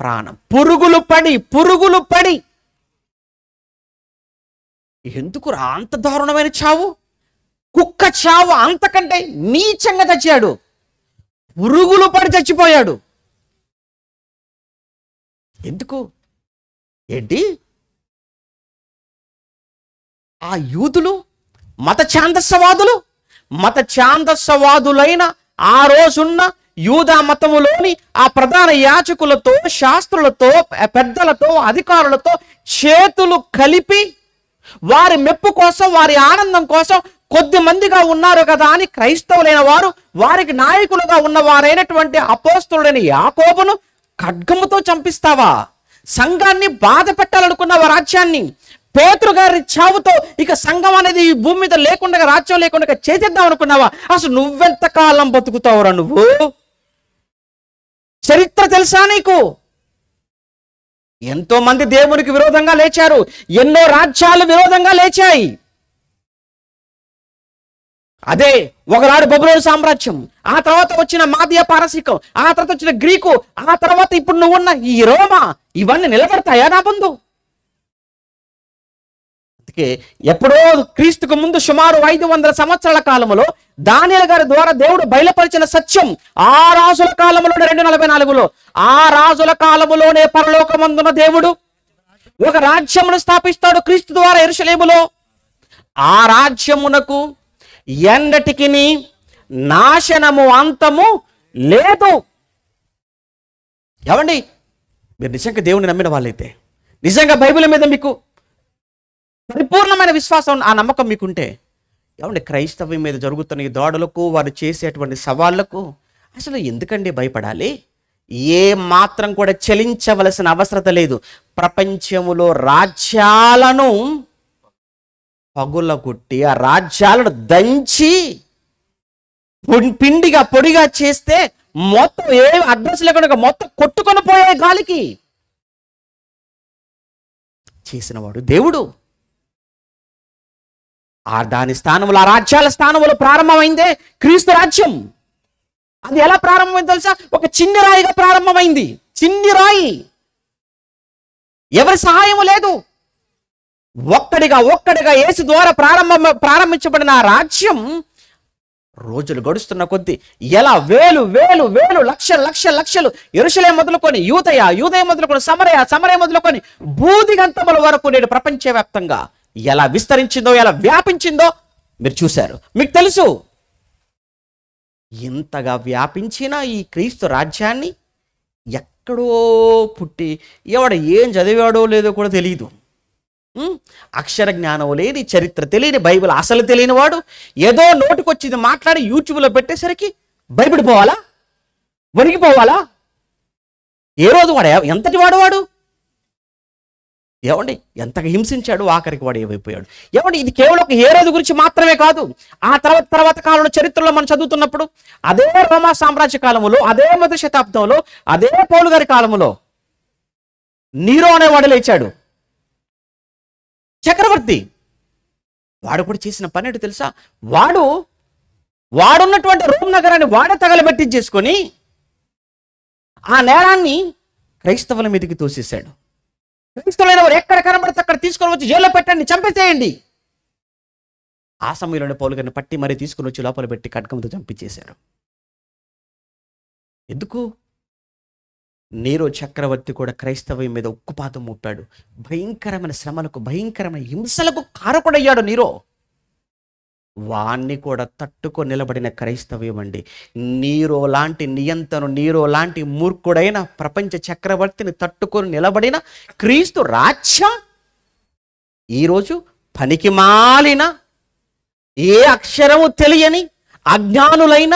ప్రాణం, పురుగులు పడి ఎందుకు అంత దారుణమైన చావు? కుక్క చావు అంతకంటే నీచంగా చచ్చాడు. పురుగులు పడి చచ్చిపోయాడు. ఎందుకు? ఏంటి? ఆ యూదులు మత ఛాందస్సవాదులైన ఆ రోజున్న యూదా మతములోని ఆ ప్రధాన యాజకులతో, శాస్త్రులతో, పెద్దలతో, అధికారులతో చేతులు కలిపి వారి మెప్పు కోసం, వారి ఆనందం కోసం కొద్ది మందిగా ఉన్నారు కదా అని క్రైస్తవులైన వారు, వారికి నాయకులుగా ఉన్నవారైనటువంటి అపోస్తలుడైన యాకోబును ఖడ్గముతో చంపిస్తావా? సంఘాన్ని బాధ పెట్టాలనుకున్నావా? రాజ్యాన్ని పేతురు గారి చావుతో ఇక సంఘం అనేది ఈ భూమి మీద లేకుండా, రాజ్యం లేకుండా చేసేద్దాం అనుకున్నావా? అసలు నువ్వెంత కాలం బతుకుతావురా నువ్వు? చరిత్ర తెలుసా నీకు? ఎంతో మంది దేవునికి విరోధంగా లేచారు, ఎన్నో రాజ్యాలు విరోధంగా లేచాయి. అదే ఒకనాడు బబులోను సామ్రాజ్యం, ఆ తర్వాత వచ్చిన మాదియ పారసీకం, ఆ తర్వాత వచ్చిన గ్రీకు, ఆ తర్వాత ఇప్పుడు నువ్వున్న ఈ రోమా, ఇవన్నీ నిలబడతాయా నా బంధు? అందుకే ఎప్పుడో క్రీస్తుకు ముందు సుమారు 500 సంవత్సరాల కాలంలో దానియేలు గారి ద్వారా దేవుడు బయలుపరిచిన సత్యం, ఆ రాజుల కాలంలోనే 244లో, ఆ రాజుల కాలములోనే పరలోకమందున దేవుడు ఒక రాజ్యమును స్థాపిస్తాడు క్రీస్తు ద్వారా యెరూషలేములో. ఆ రాజ్యమునకు ఎండటికి నాశనము, అంతము లేదు. ఏమండి, మీరు నిజంగా దేవుని నమ్మిన వాళ్ళైతే, నిజంగా బైబిల్ మీద మీకు పరిపూర్ణమైన విశ్వాసం, ఆ నమ్మకం మీకుంటే, ఏమండి క్రైస్తవం మీద జరుగుతున్న ఈ దాడులకు, వారు చేసేటువంటి సవాళ్లకు అసలు ఎందుకండి భయపడాలి? ఏ మాత్రం కూడా చలించవలసిన అవసరం లేదు. ప్రపంచములో రాజ్యాలను పగులగొట్టి, ఆ రాజ్యాలను దంచి పొడిగా చేస్తే మొత్తం ఏ అడ్రస్ లేకుండా మొత్తం కొట్టుకొని పోయే గాలికి చేసినవాడు దేవుడు. దాని స్థానంలో, ఆ రాజ్యాల స్థానంలో ప్రారంభమైందే క్రీస్తు రాజ్యం. అది ఎలా ప్రారంభమైంది తెలుసా? ఒక చిన్ని రాయిగా ప్రారంభమైంది. చిన్ని రాయి, ఎవరి సహాయం లేదు. ఒక్కడిగా యేసు ద్వారా ప్రారంభించబడిన ఆ రాజ్యం రోజులు గడుస్తున్న కొద్దీ ఎలా వేలు వేలు వేలు లక్షలు యెరూషలేము మొదలుకొని యూదయ మొదలుకొని సమరయ మొదలుకొని భూదిగంతముల వరకు నేడు ప్రపంచవ్యాప్తంగా ఎలా విస్తరించిందో, ఎలా వ్యాపించిందో మీరు చూశారు, మీకు తెలుసు. ఇంతగా వ్యాపించిన ఈ క్రీస్తు రాజ్యాన్ని ఎక్కడో పుట్టి ఎవడ ఏం చదివాడో లేదో కూడా తెలియదు, అక్షర జ్ఞానం లేని, చరిత్ర తెలియని, బైబిల్ అసలు తెలియని వాడు ఏదో నోటికొచ్చింది మాట్లాడి యూట్యూబ్లో పెట్టేసరికి భయపడిపోవాలా, వణికిపోవాలా? ఏ రోజు వాడు ఎంతటి వాడు ఏమండి, ఎంతగా హింసించాడు, ఆఖరికి వాడు ఏమైపోయాడు. ఏమండి, ఇది కేవలం ఏ రోజు గురించి మాత్రమే కాదు. ఆ తర్వాత కాలంలో చరిత్రలో మనం చదువుతున్నప్పుడు అదే రోమా సామ్రాజ్య కాలంలో, అదే మొదటి శతాబ్దంలో, అదే పౌలు గారి కాలంలో నీరో అనేవాడు లేచాడు, చక్రవర్తి. వాడు కూడా చేసిన పని ఏంటో తెలుసా? వాడున్నటువంటి రోమ్ నగరాన్ని వాడే తగలబెట్టించేసుకొని ఆ నేరాన్ని క్రైస్తవుల మీదకి తోసేశాడు. క్రైస్తవులైన వారు ఎక్కడ కనబడితే అక్కడ తీసుకొని వచ్చి జైల్లో పెట్టండి, చంపేసేయండి. ఆ సమయంలోనే పౌలు గారిని పట్టి మరీ తీసుకుని వచ్చి లోపల పెట్టి ఖడ్గంతో చంపించేశారు. ఎందుకు? నీరో చక్రవర్తి కూడా క్రైస్తవం మీద ఉక్కుపాతం మోపాడు. భయంకరమైన శ్రమలకు, భయంకరమైన హింసలకు కారకుడయ్యాడు నీరో. వాణ్ణి కూడా తట్టుకొని నిలబడిన క్రైస్తవ్యం అండి. నీరో లాంటి నియంతను, నీరో లాంటి మూర్ఖుడైన ప్రపంచ చక్రవర్తిని తట్టుకొని నిలబడిన క్రీస్తు రాజ్యం ఈరోజు పనికి మాలిన, ఏ అక్షరము తెలియని అజ్ఞానులైన,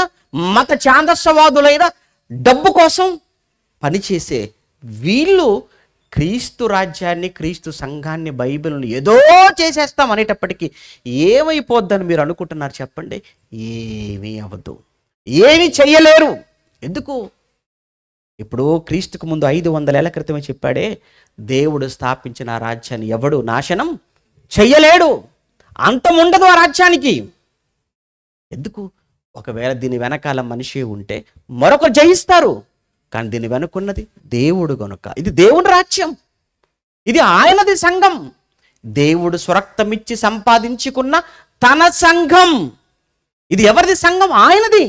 మత ఛాందస్సవాదులైన, డబ్బు కోసం పనిచేసే వీళ్ళు క్రీస్తు రాజ్యాన్ని, క్రీస్తు సంఘాన్ని, బైబిల్ని ఏదో చేసేస్తాం అనేటప్పటికీ ఏమైపోద్దని మీరు అనుకుంటున్నారు చెప్పండి? ఏమీ అవ్వదు, ఏమీ చెయ్యలేరు. ఎందుకు? ఇప్పుడు క్రీస్తుకు ముందు 500 ఏళ్ల క్రితమే చెప్పాడే, దేవుడు స్థాపించిన ఆ రాజ్యాన్ని ఎవడు నాశనం చెయ్యలేడు, అంతముండదు ఆ రాజ్యానికి. ఎందుకు? ఒకవేళ దీని వెనకాల మనిషి ఉంటే మరొకరు జయిస్తారు, కానీ దీని వెనుకున్నది దేవుడు గనుక ఇది దేవుని రాజ్యం, ఇది ఆయనది సంఘం. దేవుడు స్వరక్తమిచ్చి సంపాదించుకున్న తన సంఘం. ఇది ఎవరిది సంఘం? ఆయనది.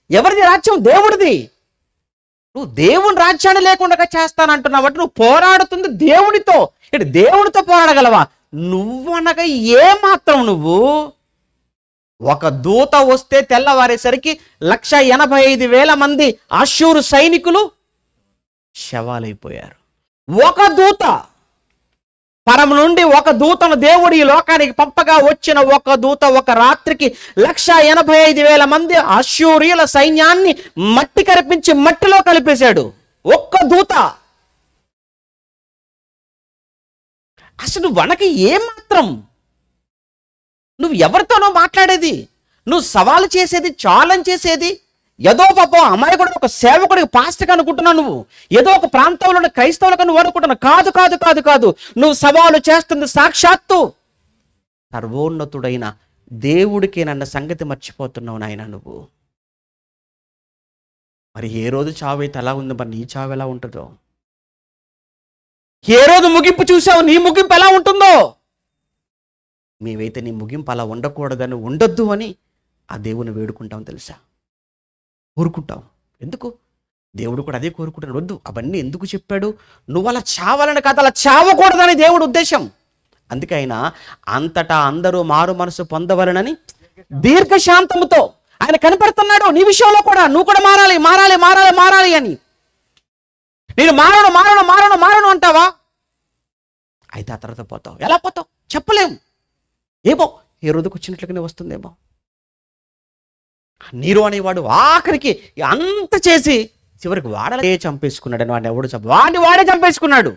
ఎవరిది రాజ్యం? దేవుడిది. నువ్వు దేవుని రాజ్యాన్ని లేకుండా చేస్తానంటున్నావు, నువ్వు పోరాడుతుంది దేవునితో. ఇటు దేవునితో పోరాడగలవా? నువ్వనగా ఏమాత్రం నువ్వు ఒక దూత వస్తే తెల్లవారేసరికి 185,000 మంది అష్షూరు సైనికులు శవాలైపోయారు. ఒక దూత, పరం నుండి ఒక దూతను దేవుడు ఈ లోకానికి పంపగా వచ్చిన ఒక దూత ఒక రాత్రికి 185,000 మంది అష్షూరీయుల సైన్యాన్ని మట్టి కరిపించి మట్టిలో కలిపేశాడు. ఒక్క దూత. అసలు వనకి ఏమాత్రం? నువ్వు ఎవరితోనో మాట్లాడేది, నువ్వు సవాలు చేసేది, ఛాలెంజ్ చేసేది ఏదో పాపం అమాయకుడు, ఒక సేవకుడికి, పాస్టర్కి అనుకుంటున్నావు. నువ్వు ఏదో ఒక ప్రాంతంలో ఉన్న క్రైస్తవులకు నువ్వు అనుకుంటున్నావు. కాదు కాదు కాదు కాదు నువ్వు సవాలు చేస్తుంది సాక్షాత్తు సర్వోన్నతుడైన దేవుడికి నన్న సంగతి మర్చిపోతున్నావు నాయన నువ్వు. మరి ఏ రోజు చావు అయితే ఎలా ఉంది, మరి నీ చావు ఎలా ఉంటుందో? ఏ రోజు ముగింపు చూసావు, నీ ముగింపు ఎలా ఉంటుందో? మేమైతే నీ ముగింపు అలా ఉండకూడదని, ఉండొద్దు అని ఆ దేవుని వేడుకుంటాం తెలుసా, కోరుకుంటాం. ఎందుకు? దేవుడు కూడా అదే కోరుకుంటాడు. వద్దు, అవన్నీ ఎందుకు చెప్పాడు? నువ్వు అలా చావాలని కాదు, అలా చావకూడదని దేవుడు ఉద్దేశం. అందుకే ఆయన అంతటా అందరూ మారు మనసు పొందవలనని దీర్ఘశాంతముతో ఆయన కనపడుతున్నాడు. నీ విషయంలో కూడా నువ్వు కూడా మారాలి, మారాలి, మారాలి, మారాలి అని. నేను మారను మారను మారను మారను అంటావా? అయితే ఆ తర్వాత పోతావు. ఎలా పోతావు చెప్పలేము. ఏమో ఏ రోజుకు వచ్చినట్లుగానే వస్తుందేమో. నీరు అనేవాడు ఆఖరికి అంత చేసి చివరికి వాడలే చంపేసుకున్నాడు. వాడిని ఎవడు వాడే చంపేసుకున్నాడు.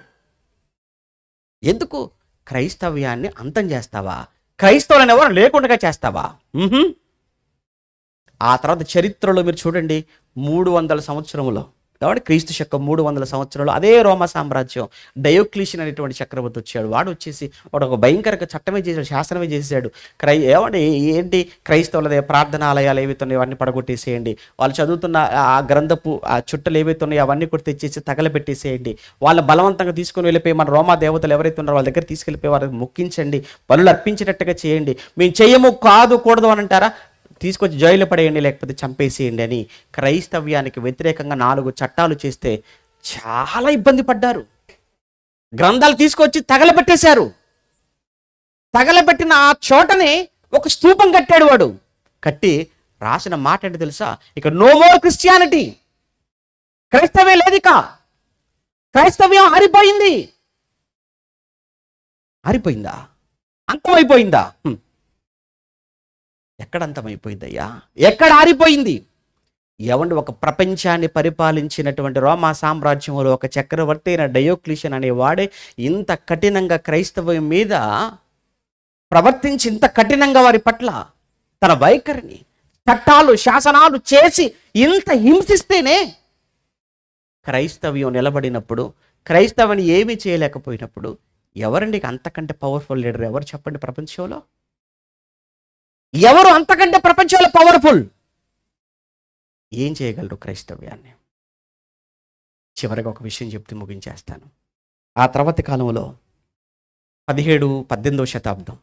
ఎందుకు? క్రైస్తవ్యాన్ని అంతం చేస్తావా? క్రైస్తవులను ఎవరు లేకుండా చేస్తావా? ఆ తర్వాత చరిత్రలో మీరు చూడండి 300 సంవత్సరములో, కాబట్టి క్రీస్తు శకం 300 సంవత్సరంలో అదే రోమా సామ్రాజ్యం, డయోక్లీషియన్ అనేటువంటి చక్రవర్తి వచ్చాడు. వాడు వచ్చేసి వాడు ఒక భయంకరంగా చట్టమే చేశాడు, శాసనమే చేశాడు. ఏమంటే ఏంటి క్రైస్తవులదే ప్రార్థనాలయాలు ఏవైతే ఉన్నాయో అవన్నీ పడగొట్టేసేయండి, వాళ్ళు చదువుతున్న ఆ గ్రంథపు ఆ చుట్టలు ఏవైతే ఉన్నాయో అవన్నీ కూడా తెచ్చేసి తగలబెట్టేసేయండి, వాళ్ళ బలవంతంగా తీసుకుని వెళ్ళిపోయి మన రోమా దేవతలు ఎవరైతే ఉన్నారో వాళ్ళ దగ్గర తీసుకెళ్ళిపోయి వారికి మొక్కించండి, బలులు అర్పించేటట్టుగా చేయండి. మేము చెయ్యము కూడదు అని అంటారా, తీసుకొచ్చి జైలు పడేయండి, లేకపోతే చంపేసేయండి అని క్రైస్తవ్యానికి వ్యతిరేకంగా 4 చట్టాలు చేస్తే చాలా ఇబ్బంది పడ్డారు. గ్రంథాలు తీసుకొచ్చి తగలబెట్టేశారు. తగలబెట్టిన ఆ చోటనే ఒక స్తూపం కట్టాడు వాడు. కట్టి రాసిన మాట ఏంటి తెలుసా, ఇక నో మోర్ క్రిస్టియానిటీ, క్రైస్తవ్యం లేదు, ఇక క్రైస్తవ్యం ఆరిపోయింది. ఆరిపోయిందా? అంతమైపోయిందా? ఎక్కడ అంతమైపోయిందయ్యా? ఎక్కడ ఆరిపోయింది? ఎవండి, ఒక ప్రపంచాన్ని పరిపాలించినటువంటి రోమా సామ్రాజ్యంలో ఒక చక్రవర్తి అయిన డయోక్లీషియన్ అనేవాడే ఇంత కఠినంగా క్రైస్తవం మీద ప్రవర్తించి, ఇంత కఠినంగా వారి పట్ల తన వైఖరిని, చట్టాలు, శాసనాలు చేసి ఇంత హింసిస్తేనే క్రైస్తవ్యం నిలబడినప్పుడు, క్రైస్తవాన్ని ఏమీ చేయలేకపోయినప్పుడు ఎవరండి అంతకంటే పవర్ఫుల్ లీడర్? ఎవరు చెప్పండి ప్రపంచంలో? ఎవరు అంతకంటే ప్రపంచంలో పవర్ఫుల్? ఏం చేయగలరు క్రైస్తవ్యాన్ని? చివరిగా ఒక విషయం చెప్తే ముగించేస్తాను. ఆ తర్వాతి కాలంలో 17-18వ శతాబ్దం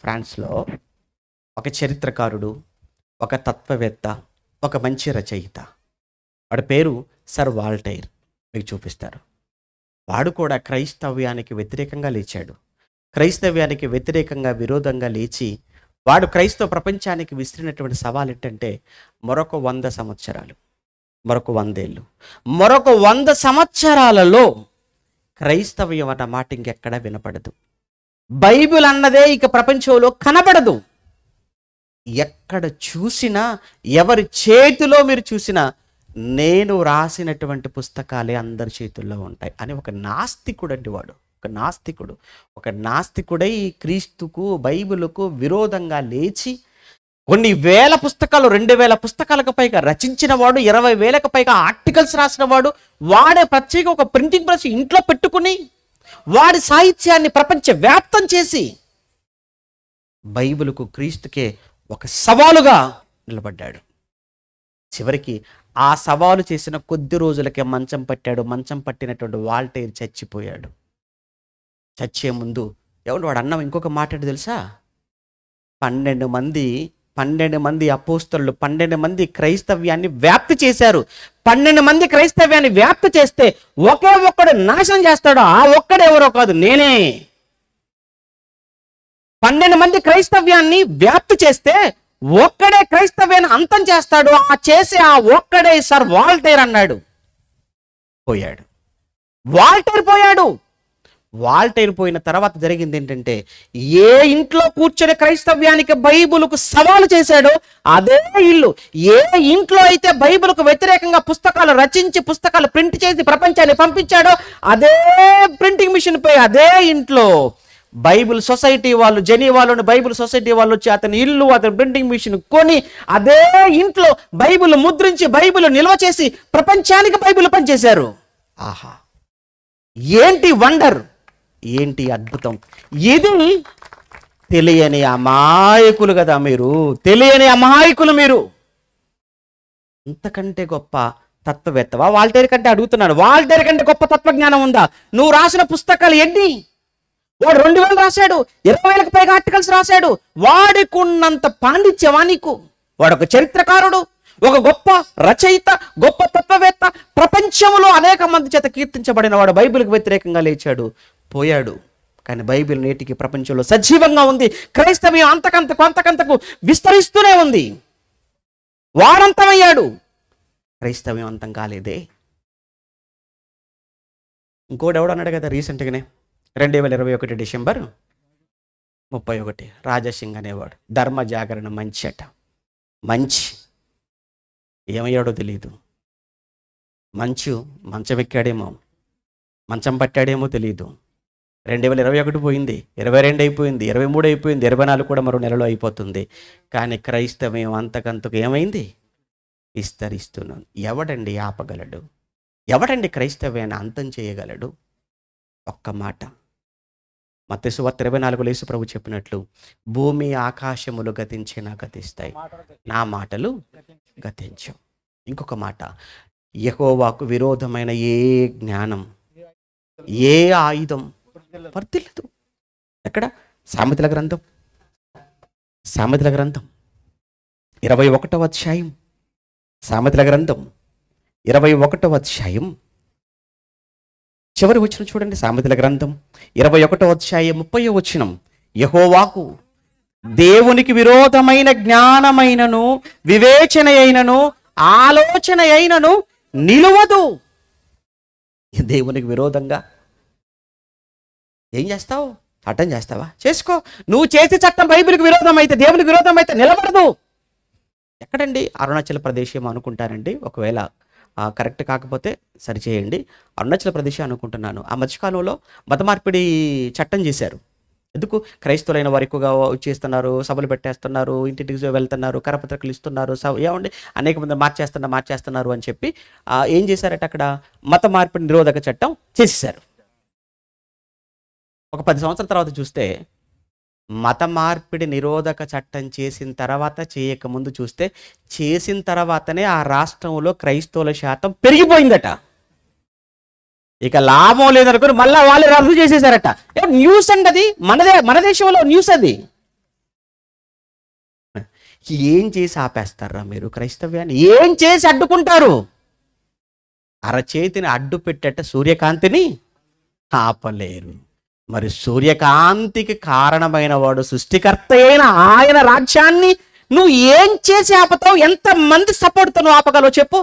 ఫ్రాన్స్లో ఒక చరిత్రకారుడు, ఒక తత్వవేత్త, ఒక మంచి రచయిత, వాడి పేరు సర్ వాల్టైర్. మీకు చూపిస్తారు. వాడు కూడా క్రైస్తవ్యానికి వ్యతిరేకంగా లేచాడు. క్రైస్తవ్యానికి వ్యతిరేకంగా, విరోధంగా లేచి వాడు క్రైస్తవ ప్రపంచానికి విసిరినటువంటి సవాల్ ఏంటంటే మరొక 100 సంవత్సరాలు, మరొక 100 ఏళ్ళు, మరొక 100 సంవత్సరాలలో క్రైస్తవ్యం అన్న మాట ఇంకెక్కడా వినపడదు. బైబిల్ అన్నదే ఇక ప్రపంచంలో కనబడదు. ఎక్కడ చూసినా, ఎవరి చేతిలో మీరు చూసినా నేను రాసినటువంటి పుస్తకాలే అందరి చేతుల్లో ఉంటాయి అని ఒక నాస్తికుడు అండి వాడు. ఒక నాస్తికుడై క్రీస్తుకు, బైబిలుకు విరోధంగా లేచి కొన్ని వేల పుస్తకాలు, 2000 పుస్తకాలకు పైగా రచించిన వాడు, 20,000కు పైగా ఆర్టికల్స్ రాసిన వాడు, వాడే ప్రత్యేక ఒక ప్రింటింగ్ ప్రెస్ ఇంట్లో పెట్టుకుని వాడి సాహిత్యాన్ని ప్రపంచ వ్యాప్తం చేసి బైబిలుకు, క్రీస్తుకే ఒక సవాలుగా నిలబడ్డాడు. చివరికి ఆ సవాలు చేసిన కొద్ది రోజులకే మంచం పట్టాడు. మంచం పట్టినటువంటి వాల్టైర్ చచ్చిపోయాడు. చచ్చే ముందు ఎవడు వాడు అన్నం ఇంకొక మాట తెలుసా, 12 మంది అపోస్తలులు, 12 మంది క్రైస్తవ్యాన్ని వ్యాప్తి చేశారు. 12 మంది క్రైస్తవ్యాన్ని వ్యాప్తి చేస్తే ఒకే ఒక్కడు నాశనం చేస్తాడు. ఆ ఒక్కడు ఎవరో కాదు, నేనే. 12 మంది క్రైస్తవ్యాన్ని వ్యాప్తి చేస్తే ఒక్కడే క్రైస్తవ్యాన్ని అంతం చేస్తాడు. ఆ ఒక్కడే సర్ వాల్టైర్ అన్నాడు. పోయాడు. వాల్టైర్ పోయిన తర్వాత జరిగింది ఏంటంటే, ఏ ఇంట్లో కూర్చొని క్రైస్తవ్యానికి, బైబిలుకు సవాలు చేశాడో అదే ఇల్లు, ఏ ఇంట్లో అయితే బైబిలుకు వ్యతిరేకంగా పుస్తకాలు రచించి, పుస్తకాలు ప్రింట్ చేసి ప్రపంచాన్ని పంపించాడో అదే ప్రింటింగ్ మిషన్ పై, అదే ఇంట్లో బైబిల్ సొసైటీ వాళ్ళు, జెనీవాలోని బైబిల్ సొసైటీ వాళ్ళు వచ్చి అతని ఇల్లు, అతని ప్రింటింగ్ మిషన్ కొని అదే ఇంట్లో బైబిల్ ముద్రించి, బైబిల్ నిల్వ చేసి ప్రపంచానికి బైబిల్ పనిచేశారు. ఆహా, ఏంటి వండర్, ఏంటి అద్భుతం! ఇది తెలియని అమాయకులు కదా మీరు, తెలియని అమాయకులు మీరు. ఇంతకంటే గొప్ప తత్వవేత్తవా? వాల్టైర్ కంటే అడుగుతున్నాడు, వాల్టైర్ కంటే గొప్ప తత్వజ్ఞానం ఉందా? నువ్వు రాసిన పుస్తకాలు ఎన్ని? వాడు 2000 రాశాడు, 20,000కు పైగా ఆర్టికల్స్ రాశాడు. వాడికున్నంత పాండిత్యమా నీకు? వాడు ఒక చరిత్రకారుడు, ఒక గొప్ప రచయిత, గొప్ప తత్వవేత్త, ప్రపంచంలో అనేక మంది చేత కీర్తించబడిన వాడు. బైబిల్కి వ్యతిరేకంగా లేచాడు, పోయాడు. కానీ బైబిల్ నేటికి ప్రపంచంలో సజీవంగా ఉంది. క్రైస్తవ్యం అంతకంతకు విస్తరిస్తూనే ఉంది. వాడంతమయ్యాడు, క్రైస్తవ్యం అంతం కాలేదే. ఇంకోటి ఎవడు అన్నాడు కదా రీసెంట్గానే, 2021 డిసెంబర్ 31 రాజాసింగ్ అనేవాడు, ధర్మ జాగరణ మంచి అట. మంచి ఏమయ్యాడో తెలియదు. మంచం ఎక్కాడేమో, మంచం పట్టాడేమో తెలియదు. 2021 పోయింది, 22 అయిపోయింది, 23 అయిపోయింది, 24 కూడా మరో నెలలో అయిపోతుంది. కానీ క్రైస్తవ్యం అంతకంతకు ఏమైంది? విస్తరిస్తున్నాను. ఎవడండి ఆపగలడు? ఎవడండి క్రైస్తవ్యాన్ని అంతం చేయగలడు? ఒక్క మాట. మత్తయి సువార్త 24లో యేసు ప్రభు చెప్పినట్లు, భూమి ఆకాశములు గతించినా గతిస్తాయి, నా మాటలు గతించవు. ఇంకొక మాట, యెహోవాకు విరోధమైన ఏ జ్ఞానం, ఏ ఆయుధం వర్తిల్లదు. ఎక్కడ? సామెతల గ్రంథం 21వ అధ్యాయం, సామెతల గ్రంథం 21వ అధ్యాయం చివరి వచనం చూడండి. సామెతల గ్రంథం 21వ అధ్యాయం 30వ వచనం, యెహోవాకు దేవునికి విరోధమైన జ్ఞానమైనను వివేచన అయినను ఆలోచన అయినను నిలువదు. దేవునికి విరోధంగా ఏం చేస్తావు? చట్టం చేస్తావా? చేసుకో. నువ్వు చేసే చట్టం బైబిల్కి విరోధం అయితే, దేవునికి విరోధం అయితే నిలబడదు. ఎక్కడండి? అరుణాచల్ ప్రదేశ్ ఏమో అనుకుంటారండి. ఒకవేళ కరెక్ట్ కాకపోతే సరిచేయండి. అరుణాచల్ ప్రదేశ్ అనుకుంటున్నాను. ఆ మధ్యకాలంలో మత మార్పిడి చట్టం చేశారు. ఎందుకు? క్రైస్తవులైన వారు ఎక్కువగా చేస్తున్నారు, సభలు పెట్టేస్తున్నారు, ఇంటింటికి వెళ్తున్నారు, కరపత్రికలు ఇస్తున్నారు, ఏమండి అనేక మంది మార్చేస్తున్నారు అని చెప్పి ఏం చేశారట? అక్కడ మత మార్పిడి నిరోధక చట్టం చేసేశారు. ఒక 10 సంవత్సరాల తర్వాత చూస్తే మత మార్పిడి నిరోధక చట్టం చేసిన తర్వాత, చేయకముందు చూస్తే, చేసిన తర్వాతనే ఆ రాష్ట్రంలో క్రైస్తవుల శాతం పెరిగిపోయిందట. ఇక లాభం లేదనుకుని మళ్ళీ వాళ్ళే రద్దు చేసేసారట. న్యూస్ అండి అది, మన దేశంలో న్యూస్ అది. ఏం చేసి ఆపేస్తారా మీరు క్రైస్తవ్యాన్ని? ఏం చేసి అడ్డుకుంటారు? అరచేతిని అడ్డు పెట్టేట సూర్యకాంతిని ఆపలేరు. మరి సూర్యకాంతికి కారణమైన వాడు, సృష్టికర్త అయిన ఆయన రాజ్యాన్ని నువ్వు ఏం చేసి ఆపుతావు? ఎంతమంది సపోర్ట్తో నువ్వు ఆపగలవు చెప్పు?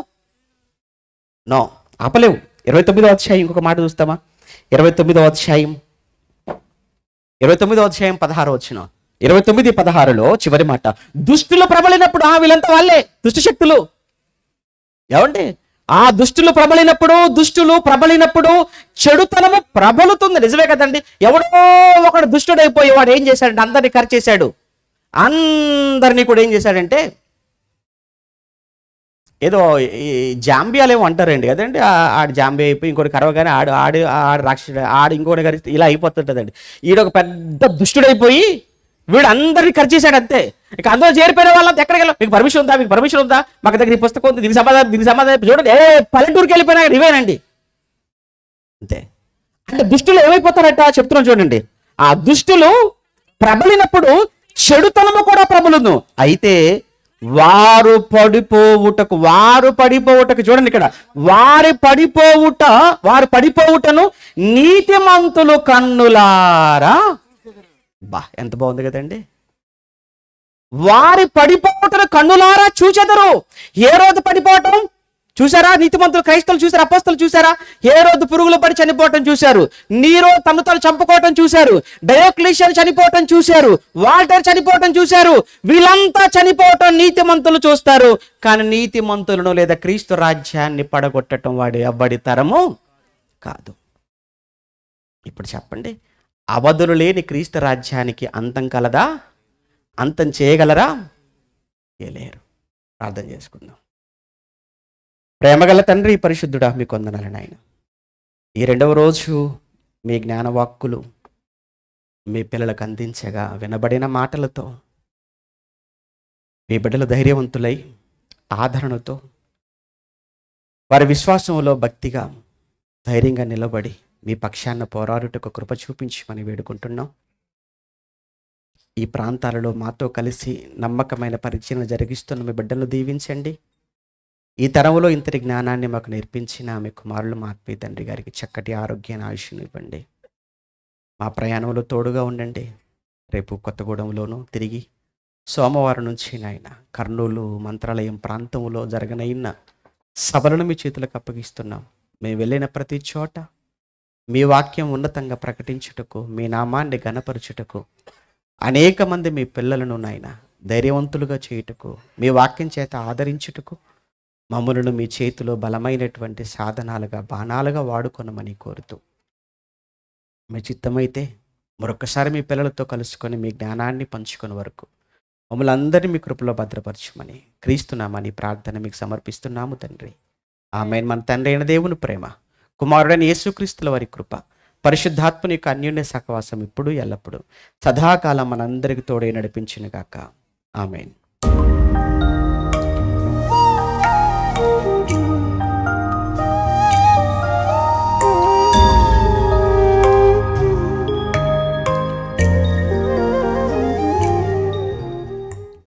నో, ఆపలేవు. 29వ అధ్యాయం ఇంకొక మాట చూస్తామా? 29వ అధ్యాయం 16వ వచనం, 29:16లో చివరి మాట, దుష్టులు ప్రబలినప్పుడు, వీళ్ళంతా వాళ్ళే దుష్ట శక్తులు. ఏమండి? ఆ దుష్టులు ప్రబలినప్పుడు చెడుతనము ప్రబలుతుంది. నిజమే కదండి? ఎవడో ఒకడు దుష్టుడైపోయి వాడు ఏం చేశాడంటే అందరినీ ఖర్చేశాడు. అందరినీ కూడా ఏం చేశాడంటే ఏదో జాంబియాలు ఏమో అంటారండి కదండి. ఆడు జాంబియా అయిపోయి ఇంకోటి కరవగానే ఆడు రాక్షసుడు, ఇంకోటి కరిస్తే ఇలా అయిపోతుంటుందండి. ఈడొక పెద్ద దుష్టుడైపోయి వీడు అందరినీ ఖర్చేశాడు అంతే. ఇక అందులో చేరిపోయిన వాళ్ళంతా ఎక్కడికి వెళ్ళాం? మీకు పర్మిషన్ ఉందా? మాకు దగ్గర ఈ పుస్తకం ఉంది, దీనికి సమాధానం చూడండి. పల్లెటూరుకి వెళ్ళిపోయినా ఇవేనండి అంతే. అంటే దుష్టులు ఏమైపోతారట చెప్తున్నాం చూడండి. ఆ దుష్టులు ప్రబలినప్పుడు చెడుతనము కూడా ప్రబలును. అయితే వారు పడిపోవుటకు చూడండి ఇక్కడ, వారు పడిపోవుటను నీతిమంతులు కన్నులారా. ఎంత బాగుంది కదండి. వారి పడిపోవటం కన్నులారా చూచెదరు. ఏ రోజు పడిపోవటం చూసారా? నీతిమంతులు క్రైస్తవులు చూసారా? అపోస్తలు చూసారా? ఏ రోజు పురుగులు పడి చనిపోవటం చూశారు. నీరో తను చంపుకోవటం చూశారు. డయోక్లీషియన్ చనిపోవటం చూశారు. వాల్టర్ చనిపోవటం చూశారు. వీళ్ళంతా చనిపోవటం నీతిమంతులు చూస్తారు. కానీ నీతిమంతులను లేదా క్రీస్తు రాజ్యాన్ని పడగొట్టడం ఎవ్వడి తరము కాదు. ఇప్పుడు చెప్పండి, అవధులు లేని క్రీస్తు రాజ్యానికి అంతం కలదా? అంతం చేయగలరా? లేరు. ప్రార్థన చేసుకుందాం. ప్రేమగల తండ్రి, పరిశుద్ధుడా, మీకు వందనాలు నాయన. ఈ 2వ రోజు మీ జ్ఞానవాక్కులు మీ పిల్లలకు అందించగా వినబడిన మాటలతో మీ బిడ్డలు ధైర్యవంతులై ఆదరణతో వారి విశ్వాసంలో భక్తిగా ధైర్యంగా నిలబడి మీ పక్షాన పోరాడుటకు కృప చూపించమని వేడుకుంటున్నాం. ఈ ప్రాంతాలలో మాతో కలిసి నమ్మకమైన పరిచయం జరిగిస్తున్న మీ బిడ్డలను దీవించండి. ఈ తరంలో ఇంతటి జ్ఞానాన్ని మాకు నేర్పించిన మీ కుమారులు, మా ఆత్మీయ తండ్రి గారికి చక్కటి ఆరోగ్యాన్ని, ఆయుష్ను ఇవ్వండి. మా ప్రయాణంలో తోడుగా ఉండండి. రేపు కొత్తగూడెంలోనూ తిరిగి సోమవారం నుంచి నాయన కర్నూలు మంత్రాలయం ప్రాంతంలో జరగనైన సభలను మీ చేతులకు అప్పగిస్తున్నాం. మేము వెళ్ళిన ప్రతి చోట మీ వాక్యం ఉన్నతంగా ప్రకటించుటకు, మీ నామాన్ని ఘనపరచుటకు, అనేక మంది మీ పిల్లలను నాయన ధైర్యవంతులుగా చేయుటకు, మీ వాక్యం చేత ఆదరించుటకు మమ్ములను మీ చేతిలో బలమైనటువంటి సాధనాలుగా, బాణాలుగా వాడుకొనమని కోరుతూ మీ చిత్తమైతే మరొకసారి మీ పిల్లలతో కలుసుకొని మీ జ్ఞానాన్ని పంచుకొని వరకు మమ్మల్ని అందరినీ మీ కృపలో భద్రపరచమని క్రీస్తున్నామని ప్రార్థన మీకు సమర్పిస్తున్నాము తండ్రి. ఆమేన్. మన తండ్రి అయిన దేవుని ప్రేమ, కుమారుడైన యేసుక్రీస్తుల వారి కృప, పరిశుద్ధాత్మని యొక్క అన్యోన్య సహవాసం ఇప్పుడు ఎల్లప్పుడు సదాకాలం మనందరికి తోడే నడిపించును గాక. ఆమేన్.